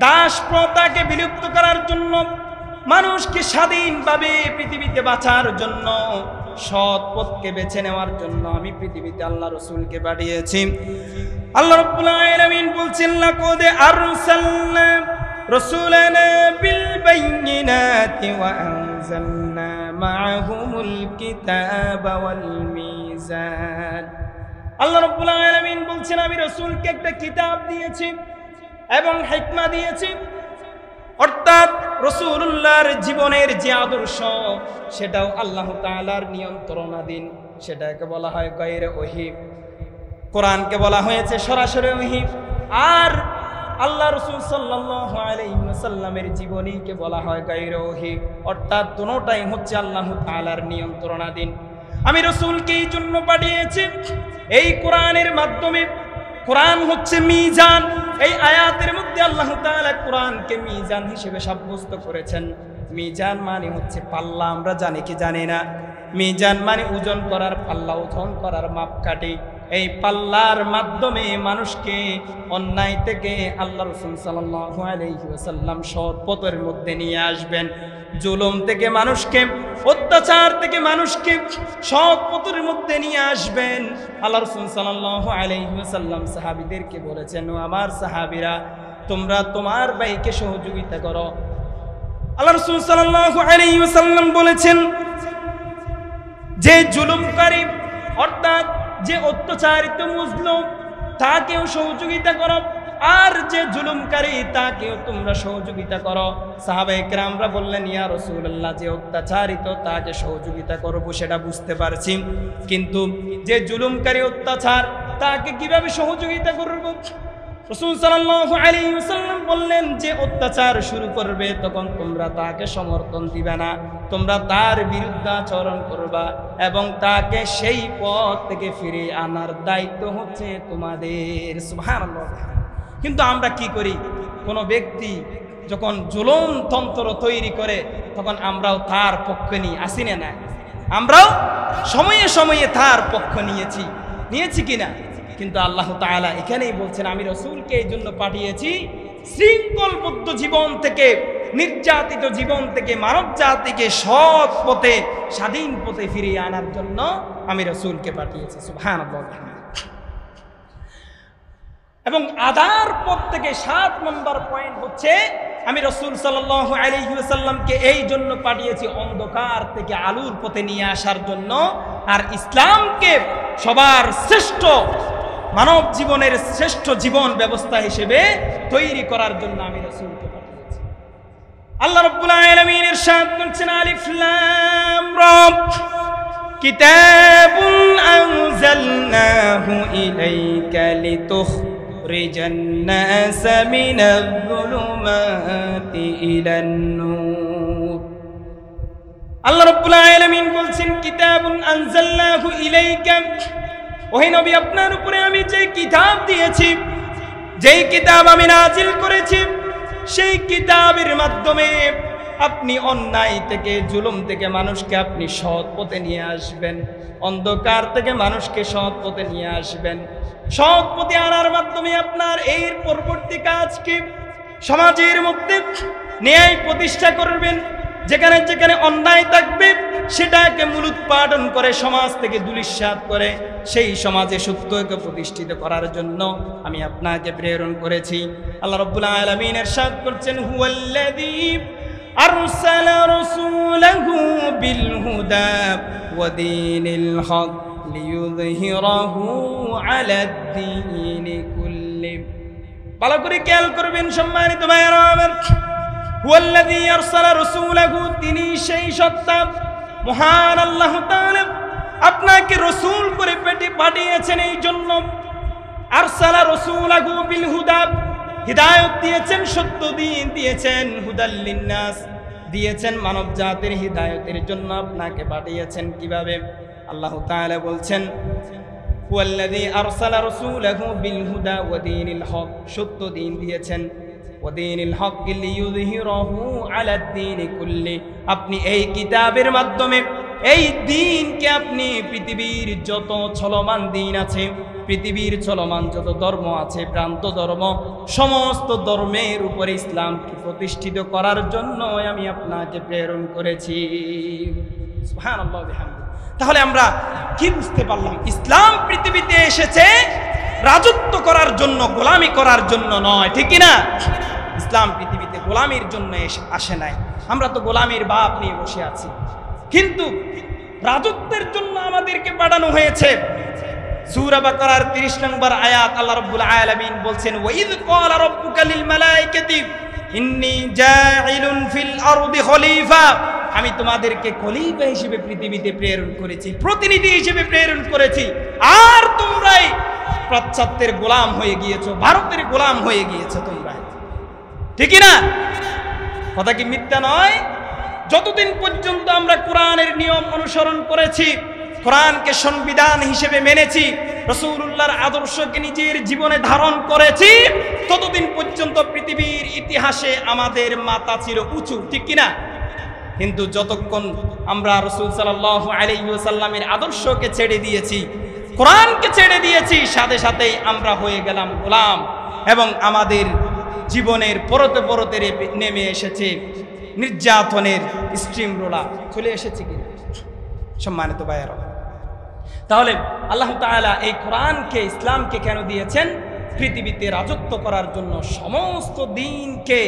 দাস প্রথাকে বিলুপ্ত করার জন্য, মানুষকে স্বাধীনভাবে পৃথিবীতে বাঁচার জন্য, সৎ পথকে বেছে নেওয়ার জন্য আমি পৃথিবীতে আল্লাহ রাসূলকে পাঠিয়েছি। আল্লাহ রাব্বুল আলামিন বলছেন, লাকাদ আরসালনা রাসূলানা বিল বাইয়িনাতি ওয়া আনজালনা মাআহুমুল কিতাবা ওয়াল মিজান। আল্লাহ রাব্বুল আলামিন বলছেন, আমি রাসূলকে একটা কিতাব দিয়েছি এবং হিকমা দিয়েছি। অর্থাৎ রাসূলুল্লাহর জীবনের যে আদর্শ, সেটাও আল্লাহ তাআলার নিয়ন্ত্রণাধীন। সেটাকে বলা হয় গায়রে ওহী। কোরআনকে বলা হয়েছে সরাসরি ওহী। আর আল্লাহ রাসূল সাল্লাল্লাহু আলাইহি ওয়াসাল্লামের জীবনীকে বলা হয় গায়রে ওহী। অর্থাৎ দুটোটাই হচ্ছে আল্লাহ তাআলার নিয়ন্ত্রণাধীন। আমি রাসূলকে এই জন্য পাঠিয়েছি, এই কোরআনের মাধ্যমে। কোরআন হচ্ছে মিজান। এই আয়াতের মধ্যে আল্লাহ তাআলা কোরআনকে মিজান হিসেবে সাব্যস্ত করেছেন। মিজান মানে হচ্ছে পাল্লা। আমরা জানি কি জানি না? মিজান মানে ওজন করার পাল্লা, ওজন করার মাপকাঠি। এই পাল্লার মাধ্যমে মানুষকে অন্যায় থেকে আল্লাহ রাসূল সাল্লাল্লাহু আলাইহি ওয়াসাল্লাম সৎ পথের মধ্যে নিয়ে আসবেন। জুলুম থেকে মানুষকে, অত্যাচার থেকে মানুষকে সৎ পথের মধ্যে নিয়ে আসবেন। আল্লাহ রাসূল সাল্লাল্লাহু আলাইহি ওয়াসাল্লাম সাহাবীদেরকে বলেছেন, ও আমার সাহাবীরা, তোমরা তোমার ভাইকে সহযোগিতা করো। আল্লাহ রাসূল সাল্লাল্লাহু আলাইহি ওয়াসাল্লাম বলেছেন, যে জুলুমকারী অর্থাৎ যে অত্যাচারিত মুসলিম, তাকেও সহযোগিতা করো। আর যে জুলুমকারী, তাকেও তোমরা সহযোগিতা করো। সাহাবায়ে কেরামরা বললেন, ইয়া রাসূলুল্লাহ, যে অত্যাচারিত তাকে সহযোগিতা করব সেটা বুঝতে পারছি, কিন্তু যে জুলুমকারী, অত্যাচার, তাকে কিভাবে সহযোগিতা করব? রাসূল সাল্লাল্লাহু আলাইহি ওয়াসাল্লাম বললেন, যে অত্যাচার শুরু করবে তখন তোমরা তাকে সমর্থন দিবে না, তোমরা তার বিরুদ্ধে আচরণ করবা এবং তাকে সেই পথ থেকে ফিরে আনার দায়িত্ব হচ্ছে তোমাদের। সুবহানাল্লাহ। কিন্তু আমরা কি করি? কোনো ব্যক্তি যখন জুলুম তন্ত্র তৈরি করে তখন আমরাও তার পক্ষ নিই, আসি না? আমরাও সময়ে সময়ে তার পক্ষ নিয়েছি কিনা? কিন্তু আল্লাহ তাআলা এখানেই বলছেন, আমি রাসূলকে এই জন্য পাঠিয়েছি, শৃঙ্খলবদ্ধ জীবন থেকে, নির্যাতিত জীবন থেকে মানব জাতিকে সৎ পথে, স্বাধীন পথে ফিরিয়ে আনার জন্য আমি রাসূলকে পাঠিয়েছি। সুবহানাল্লাহ। এবং আদার পথ থেকে 7 নম্বর পয়েন্ট হচ্ছে, আমি রাসূল সাল্লাল্লাহু আলাইহি ওয়াসাল্লামকে এই জন্য পাঠিয়েছি অন্ধকার থেকে আলোর পথে নিয়ে আসার জন্য, আর ইসলামকে সবার শ্রেষ্ঠ, মানব জীবনের শ্রেষ্ঠ জীবন ব্যবস্থা হিসেবে তৈরি করার জন্য আমি রাসূলকে পাঠিয়েছি। আল্লাহ রাব্বুল আলামিন ইরশাদ করছেন, আলিফ লাম রা, কিতাবুন আনজালনাহু ইলাইকা লিতুখরিজান নাসা মিনাল যুলুমাতি ইলান নূর। আল্লাহ রাব্বুল আলামিন বলছেন, কিতাবুন আনজালনাহু ইলাইকা, ওহে নবী, আপনার উপরে আমি যে কিতাব দিয়েছি, যেই কিতাব আমি নাজিল করেছি, সেই কিতাবের মাধ্যমে আপনি অন্যায় থেকে, জুলুম থেকে মানুষকে আপনি সৎ পথে নিয়ে আসবেন, অন্ধকার থেকে মানুষকে সৎ পথে নিয়ে আসবেন। সৎ পথে আনার মাধ্যমে আপনার এর পরবর্তী কাজ কি? সমাজের মধ্যে ন্যায় প্রতিষ্ঠা করবেন। যেখানে যেখানে অন্যায় থাকবে সেটাকে মূলোৎপাটন করে, সমাজ থেকে ধূলিসাৎ করে সেই সমাজে সত্যকে প্রতিষ্ঠিত করার জন্য আমি আপনাকে প্রেরণ করেছি। আল্লাহ রাব্বুল আলামিন ইরশাদ করছেন, হুয়াল্লাযী আরসালা রাসূলাহু বিল হুদা ওয়া দীনিল হক লিইয়ুযহিরাহু আলাদ দীনি কুল্লি। ভালো করে খেয়াল করবেন সম্মানিত ভাইরা আমার। হুয়াল্লাযী আরসালা রাসূলাহু, তিনি সেই সত্তা, মহান আল্লাহ তাআলা আপনাকে রাসূল করে পাঠিয়েছেন এই জন্য আরসালা রাসূলাহু বিল হুদা, হিদায়াত দিয়েছেন, সত্য দিন দিয়েছেন, হুদাল লিন্নাস দিয়েছেন, মানব জাতির হিদায়াতের জন্য আপনাকে পাঠিয়েছেন। কিভাবে? আল্লাহ তাআলা বলছেন হুয়াল্লাযী আরসালা রাসূলাহু বিল হুদা ওয়া দীনিল হক, সত্য দিন দিয়েছেন, ওয়া দীনিল হক লিইয়ুযহিরাহু আলাদ দীনি কুল্লি, আপনি এই কিতাবের মাধ্যমে এই দ্বীনকে আপনি পৃথিবীর যত চলমান দ্বীন আছে, পৃথিবীর চলমান যত ধর্ম আছে, প্রান্ত ধর্ম, সমস্ত ধর্মের উপরে ইসলামকে প্রতিষ্ঠিত করার জন্য আমি আপনাকে প্রেরণ করেছি। সুবহানাল্লাহ বিহামদিহি। তাহলে আমরা কি বুঝতে পারলাম? ইসলাম পৃথিবীতে এসেছে রাজত্ব করার জন্য, গোলামি করার জন্য নয়, ঠিক কি না? ইসলাম পৃথিবীতে গোলামির জন্য আসে নাই। আমরা তো গোলামির বাপ নিয়ে বসে আছি, কিন্তু রাজত্বের জন্য আমাদেরকে পাঠানো হয়েছে। সূরা বাকারার 30 নম্বর আয়াত আল্লাহ রাব্বুল আলামিন বলছেন ওয়াইদ ক্বালা রাব্বুকা লিল মালায়েকাতি ইন্নী জাইলুন ফিল আরদি খলিফা, আমি তোমাদেরকে খলিফা হিসেবে পৃথিবীতে প্রেরণ করেছি, প্রতিনিধি হিসেবে প্রেরণ করেছি, আর তোমরাই পাশ্চাত্যের গোলাম হয়ে গিয়েছো, ভারতের গোলাম হয়ে গিয়েছো তোমরা, ঠিক না? কথা কি মিথ্যা নয়? যতদিন পর্যন্ত আমরা কোরআনের নিয়ম অনুসরণ করেছি, কোরআনকে সংবিধান হিসেবে মেনেছি, রাসূলুল্লাহর আদর্শকে নিজের জীবনে ধারণ করেছি, ততদিন পর্যন্ত পৃথিবীর ইতিহাসে আমাদের মাথা ছিল উঁচু, ঠিক কিনা? কিন্তু যতক্ষণ আমরা রাসূল সাল্লাল্লাহু আলাইহি ওয়াসাল্লামের আদর্শকে ছেড়ে দিয়েছি, কোরআনকে ছেড়ে দিয়েছি, সাথে সাথেই আমরা হয়ে গেলাম গোলাম, এবং আমাদের জীবনের পরতে পরতে নেমে এসেছে নির্যাতনের স্ট্রিম রোলার, চলে এসেছে কিনা? সম্মানিত ভাইয়েরা, তাহলে আল্লাহ তাআলা এই কোরআনকে, ইসলামকে কেন দিয়েছেন? পৃথিবীতে রাজত্ব করার জন্য, সমস্ত দিনকে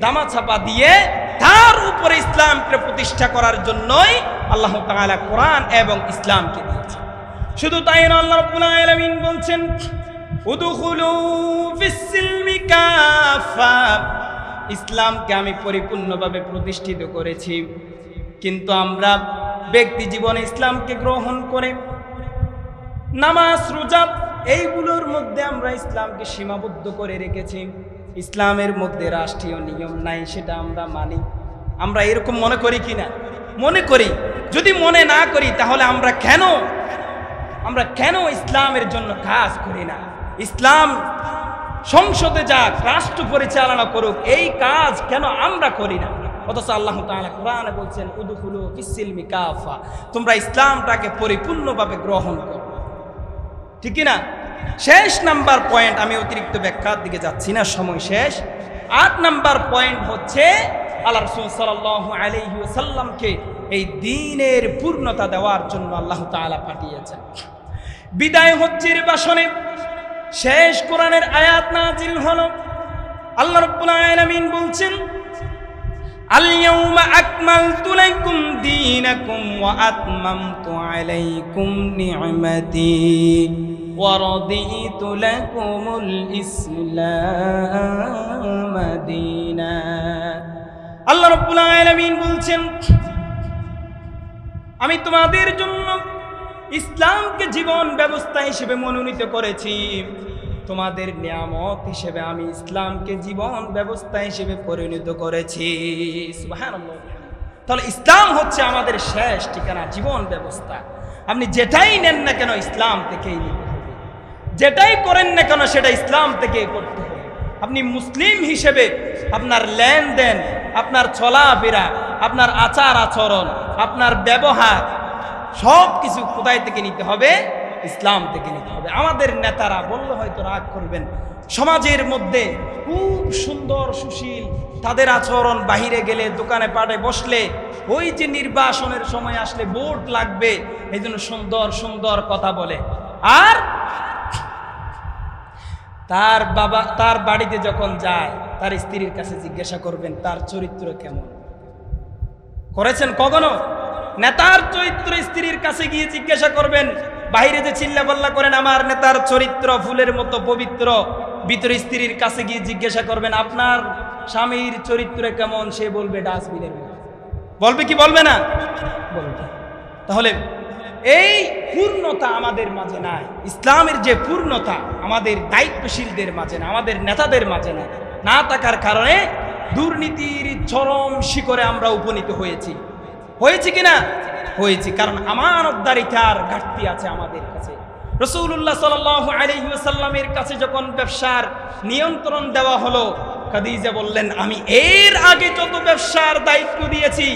দামাচাপা দিয়ে তার উপরে ইসলামকে প্রতিষ্ঠা করার জন্যই আল্লাহ তাআলা কোরআন এবং ইসলামকে দিয়েছেন। শুধু তাই না, আল্লাহ রাব্বুল আলামিন বলছেন উদখুলু ফিস-সিলমি কাফা, ইসলামকে আমি পরিপূর্ণভাবে প্রতিষ্ঠিত করেছি, কিন্তু আমরা ব্যক্তি জীবনে ইসলামকে গ্রহণ করে নামাজ, রোজা, এইগুলোর মধ্যে আমরা ইসলামকে সীমাবদ্ধ করে রেখেছি। ইসলামের মধ্যে রাষ্ট্রীয় নিয়ম নাই, সেটা আমরা মানি। আমরা এরকম মনে করি কিনা? মনে করি। যদি মনে না করি, তাহলে আমরা কেন ইসলামের জন্য কাজ করি না? ইসলাম সংসদে যাক, রাষ্ট্র পরিচালনা করুক, এই কাজ কেন আমরা করি না? অথচ আল্লাহ তাআলা কোরআনে বলছেন উদখুলু ফিস-সিলমি কাফা, তোমরা ইসলামটাকে পরিপূর্ণভাবে গ্রহণ করো, ঠিক না? শেষ নাম্বার পয়েন্ট, আমি অতিরিক্ত ব্যাখ্যার দিকে যাচ্ছি না, সময় শেষ। 8 নাম্বার পয়েন্ট হচ্ছে আল্লাহ রাসূল সাল্লাল্লাহু আলাইহি ওয়াসাল্লামকে এই দ্বীনের পূর্ণতা দেওয়ার জন্য আল্লাহ তাআলা পাঠিয়েছেন। বিদায় হজ্জের ভাষণে শেষ কোরআনের আয়াত নাজিল হলো। আল্লাহ রাব্বুল আলামিন বলছেন আল-ইয়াওমা আকমালতু লাকুম দীনাকুম ওয়া আতমামতু আলাইকুম নি'মাতি ওয়া রাদিতু লাকুমুল ইসলাম দীনা। আল্লাহ রাব্বুল আলামিন বলছেন আমি তোমাদের জন্য ইসলামকে জীবন ব্যবস্থা হিসেবে মনোনীত করেছি, তোমাদের নিয়ামত হিসেবে আমি ইসলামকে জীবন ব্যবস্থা হিসেবে পরিণত করেছি। সুবহানাল্লাহ। তাহলে ইসলাম হচ্ছে আমাদের শেষ ঠিকানা, জীবন ব্যবস্থা। আপনি যেটাই নেন না কেন ইসলাম থেকেই নিতে হবে, যেটাই করেন না কেন সেটা ইসলাম থেকেই করতে হবে। আপনি মুসলিম হিসেবে আপনার লেনদেন, আপনার চলাফেরা, আপনার আচার আচরণ, আপনার ব্যবহার, সব কিছু কোথায় থেকে নিতে হবে? ইসলাম থেকে নিতে হবে। আমাদের নেতারা বললে হয়তো রাগ করবেন, সমাজের মধ্যে খুব সুন্দর সুশীল, তাদের আচরণ বাহিরে গেলে, দোকানে পাটে বসলে, ওই যে নির্বাচনের সময় আসলে ভোট লাগবে, এই জন্য সুন্দর সুন্দর কথা বলে। আর তার বাড়িতে যখন যায়, তার স্ত্রীর কাছে জিজ্ঞাসা করবেন তার চরিত্র কেমন। করেছেন কখনো? নেতার চরিত্র স্ত্রীর কাছে গিয়ে জিজ্ঞাসা করবেন। বাইরে যে চিল্লা পাল্লা করেন আমার নেতার চরিত্র ফুলের মতো পবিত্র, ভিতরে স্ত্রীর কাছে গিয়ে জিজ্ঞাসা করবেন আপনার স্বামীর চরিত্র কেমন, সে বলবে ডাস্টবিনের মতো। বলবে কি বলবে না? বলবে। তাহলে এই পূর্ণতা আমাদের মাঝে নাই। ইসলামের যে পূর্ণতা আমাদের দায়িত্বশীলদের মাঝে না, আমাদের নেতাদের মাঝে না থাকার কারণে দুর্নীতির চরম শিখরে আমরা উপনীত হয়েছি কিনা? হয়েছি। কারণ আমানতদারিতার ঘাটতি আছে আমাদের কাছে। রাসূলুল্লাহ সাল্লাল্লাহু আলাইহি ওয়াসাল্লামের কাছে যখন ব্যবসার নিয়ন্ত্রণ দেওয়া হলো, খাদিজা বললেন, আমি এর আগে যত ব্যবসার দায়িত্ব দিয়েছি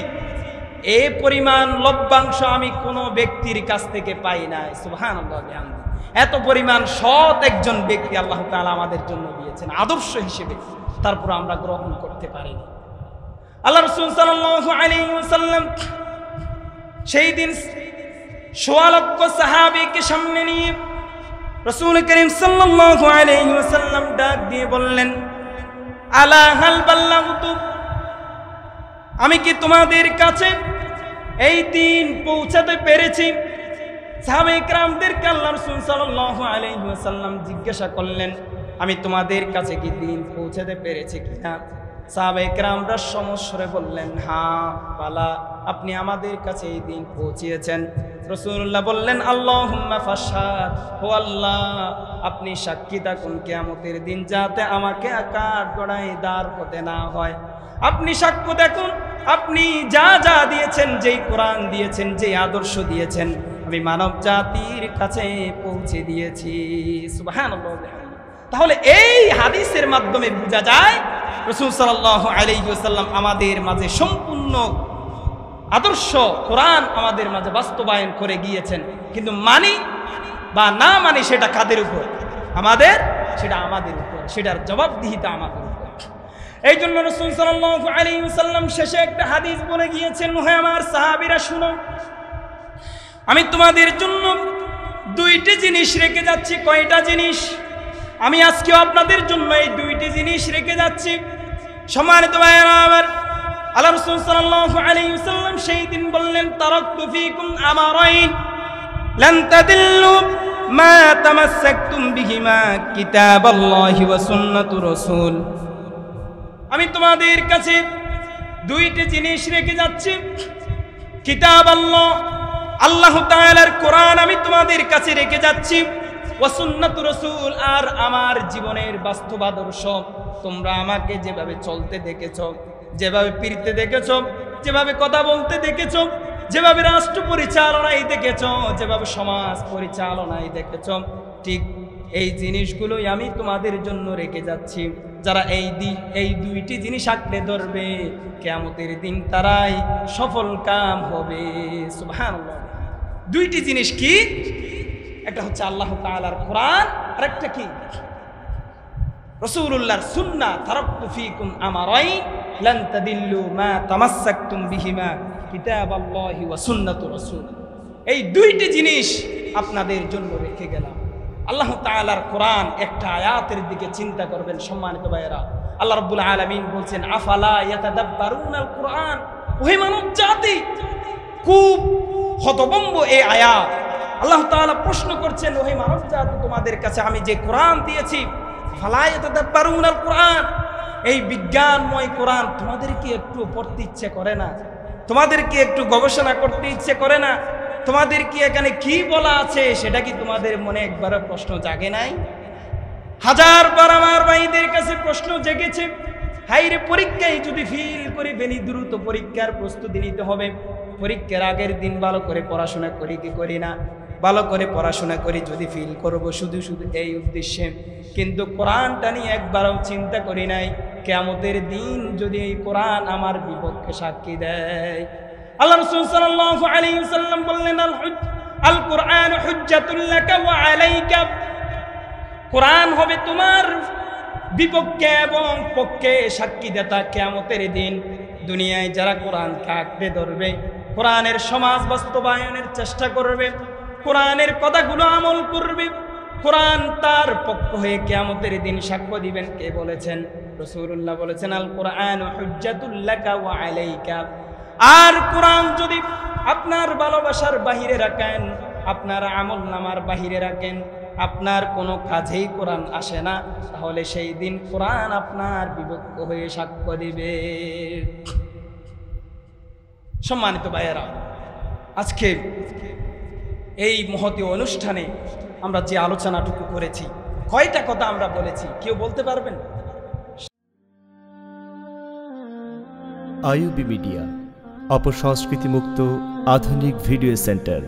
এই পরিমাণ লভ্যাংশ আমি কোনো ব্যক্তির কাছ থেকে পাই নাই। সুবহানাল্লাহ। এত পরিমাণ সৎ একজন ব্যক্তি আল্লাহ তাআলা আমাদের জন্য দিয়েছেন আদর্শ হিসেবে, তারপর আমরা গ্রহণ করতে পারিনি। আল্লাহ রাসূল সাল্লাল্লাহু আলাইহি ওয়াসাল্লাম সেই দিন ১৬ লক্ষ সাহাবীকে সামনে নিয়ে রাসূল করিম সাল্লাল্লাহু আলাইহি ওয়াসাল্লাম ডাক দিয়ে বললেন, আলা হাল বাল্লাগতু, আমি কি তোমাদের কাছে এই দিন পৌঁছাতে পেরেছি? সাহাবায়ে কেরামদেরকে আল্লাহ রাসূল সাল্লাল্লাহু আলাইহি ওয়াসাল্লাম জিজ্ঞাসা করলেন, আমি তোমাদের কাছে কি দিন পৌঁছাতে পেরেছি কিনা? সাহাবায়ে কেরামরা সমস্বরে বললেন, হ্যাঁ বালা, আপনি আমাদের কাছে এই দিন পৌঁছিয়েছেন। রাসূলুল্লাহ বললেন, আল্লাহুম্মা ফাশহাদ, ও আল্লাহ আপনি সাক্ষী থাকুন কিয়ামতের দিন যাতে আমাকে কাঠ গড়ায় দাঁড় হতে না হয়। আপনি সাক্ষ্য দেখুন, আপনি যা যা দিয়েছেন, যেই কোরআন দিয়েছেন, যেই আদর্শ দিয়েছেন, আমি মানব জাতির কাছে পৌঁছে দিয়েছি। সুবহানাল্লাহ। তাহলে এই হাদিসের মাধ্যমে বোঝা যায় রাসূল সাল্লাল্লাহু আলাইহি ওয়াসাল্লাম আমাদের মাঝে সম্পূর্ণ আদর্শ কোরআন আমাদের মাঝে বাস্তবায়ন করে গিয়েছেন। কিন্তু মানি বা না মানি সেটা কাদের উপর? সেটা আমাদের উপর, সেটার জবাবদিহিতা আমাদের উপর। এই জন্য রাসূল সাল্লাল্লাহু আলাইহি ওয়াসাল্লাম শেষে একটা হাদিস বলে গিয়েছেন, হে আমার সাহাবীরা শুনো, আমি তোমাদের জন্য দুইটি জিনিস রেখে যাচ্ছি। কয়টা জিনিস? আমি আজকেও আপনাদের জন্য এই দুইটি জিনিস রেখে যাচ্ছি। সম্মানিত ভাইয়েরা আমার, আল্লাহ রাসূল সাল্লাল্লাহু আলাইহি ওয়াসাল্লাম সেই দিন বললেন, তারাকতু ফীকুম আমারাইন লান তাদিল্লু মা তামাসসাকতুম বিহিমা কিতাবাল্লাহি ওয়া সুন্নাতুর রাসূল। আমি তোমাদের কাছে দুইটি জিনিস রেখে যাচ্ছি। কিতাব আল্লাহ তাআলার কোরআন আমি তোমাদের কাছে রেখে যাচ্ছি, ওয়া সুন্নাতুর রাসূল, আর আমার জীবনের বাস্তব আদর্শ। তোমরা আমাকে যেভাবে চলতে দেখেছো, যেভাবে ফিরতে দেখেছো, যেভাবে কথা বলতে দেখেছো, যেভাবে রাষ্ট্র পরিচালনায় দেখেছো, যেভাবে সমাজ পরিচালনায় দেখেছো, ঠিক এই জিনিসগুলোই আমি তোমাদের জন্য রেখে যাচ্ছি। যারা এই দুইটি জিনিস আঁকড়ে ধরবে কিয়ামতের দিন তারাই সফল কাম হবে। সুবহানাল্লাহ। দুইটি জিনিস কি? একটা হচ্ছে আল্লাহ তাআলার কোরআন, আর একটা কি? রাসূলুল্লাহর সুন্নাহ। তারাকতু ফীকুম আমারাইন লান তাদিল্লু মা তামাসসাকতুম বিহিমা কিতাবাল্লাহি ওয়া সুন্নাতুর রাসূল। এই দুইটি জিনিস আপনাদের জন্য রেখে গেলাম। আল্লাহ তাআলার কোরআন, একটা আয়াতের দিকে চিন্তা করবেন সম্মানিত ভাইয়েরা। আল্লাহ রাব্বুল আলামিন বলছেন, আফালা ইয়াতাদাব্বারুনাল কোরআন। ওহে মানব জাতি, খুব হতভম্ব এই আয়াত। আল্লাহ তাআলা প্রশ্ন করছেন, ওহে মানব জাতি, তোমাদের কাছে আমি যে কোরআন দিয়েছি, ফালা ইয়াতাদাব্বারুনাল কোরআন, এই বিজ্ঞানময় কোরআন তোমাদের কি একটু পড়তে ইচ্ছে করে না? তোমাদের কি একটু গবেষণা করতে ইচ্ছে করে না? তোমাদের কি এখানে কি বলা আছে সেটা কি তোমাদের মনে একবারও প্রশ্ন জাগে নাই? হাজারবার আমার ভাইদের কাছে প্রশ্ন জেগেছে, হাইরে পরীক্ষায় যদি ফিল করে ফেলি, দ্রুত পরীক্ষার প্রস্তুতি নিতে হবে। পরীক্ষার আগের দিন ভালো করে পড়াশোনা করি কি করি না? ভালো করে পড়াশোনা করি, যদি ফিল করব শুধু শুধু এই উদ্দেশ্যে। কিন্তু কোরআনটা নিয়ে একবারও চিন্তা করি নাই, কিয়ামতের দিন যদি এই কোরআন আমার বিপক্ষে সাক্ষী দেয়। আল্লাহ রাসূল সাল্লাল্লাহু আলাইহি ওয়াসাল্লাম বললেন, আল কোরআন হুজ্জাতুল লাকা ওয়া আলাইকা। কোরআন হবে তোমার বিপক্ষে এবং পক্ষে সাক্ষীদাতা কিয়ামতের দিন। দুনিয়ায় যারা কোরআনকে আঁকড়ে ধরবে, কোরআনের সমাজ বাস্তবায়নের চেষ্টা করবে, কোরআনের কথাগুলো আমল করবে, কোরআন তার পক্ষ হয়ে কিয়ামতের দিন সাক্ষ্য দিবেন। কে বলেছেন? রাসূলুল্লাহ বলেছেন, আল কোরআন হুজ্জাতুল লাকা ওয়া আলাইকা। আর কোরআন যদি আপনার ভালোবাসার বাহিরে রাখেন, আপনার আমল নামার বাহিরে রাখেন, আপনার কোনো কাজেই কোরআন আসে না, তাহলে সেই দিন কোরআন আপনার বিপক্ষ হয়ে সাক্ষ্য দিবে। সম্মানিত ভাইয়েরা, আজকে এই মহতী অনুষ্ঠানে আমরা যে আলোচনাটুকু করেছি, কয়টা কথা আমরা বলেছি কেউ বলতে পারবেন? আইইউবি মিডিয়া, অপসংস্কৃতি মুক্ত আধুনিক ভিডিও সেন্টার।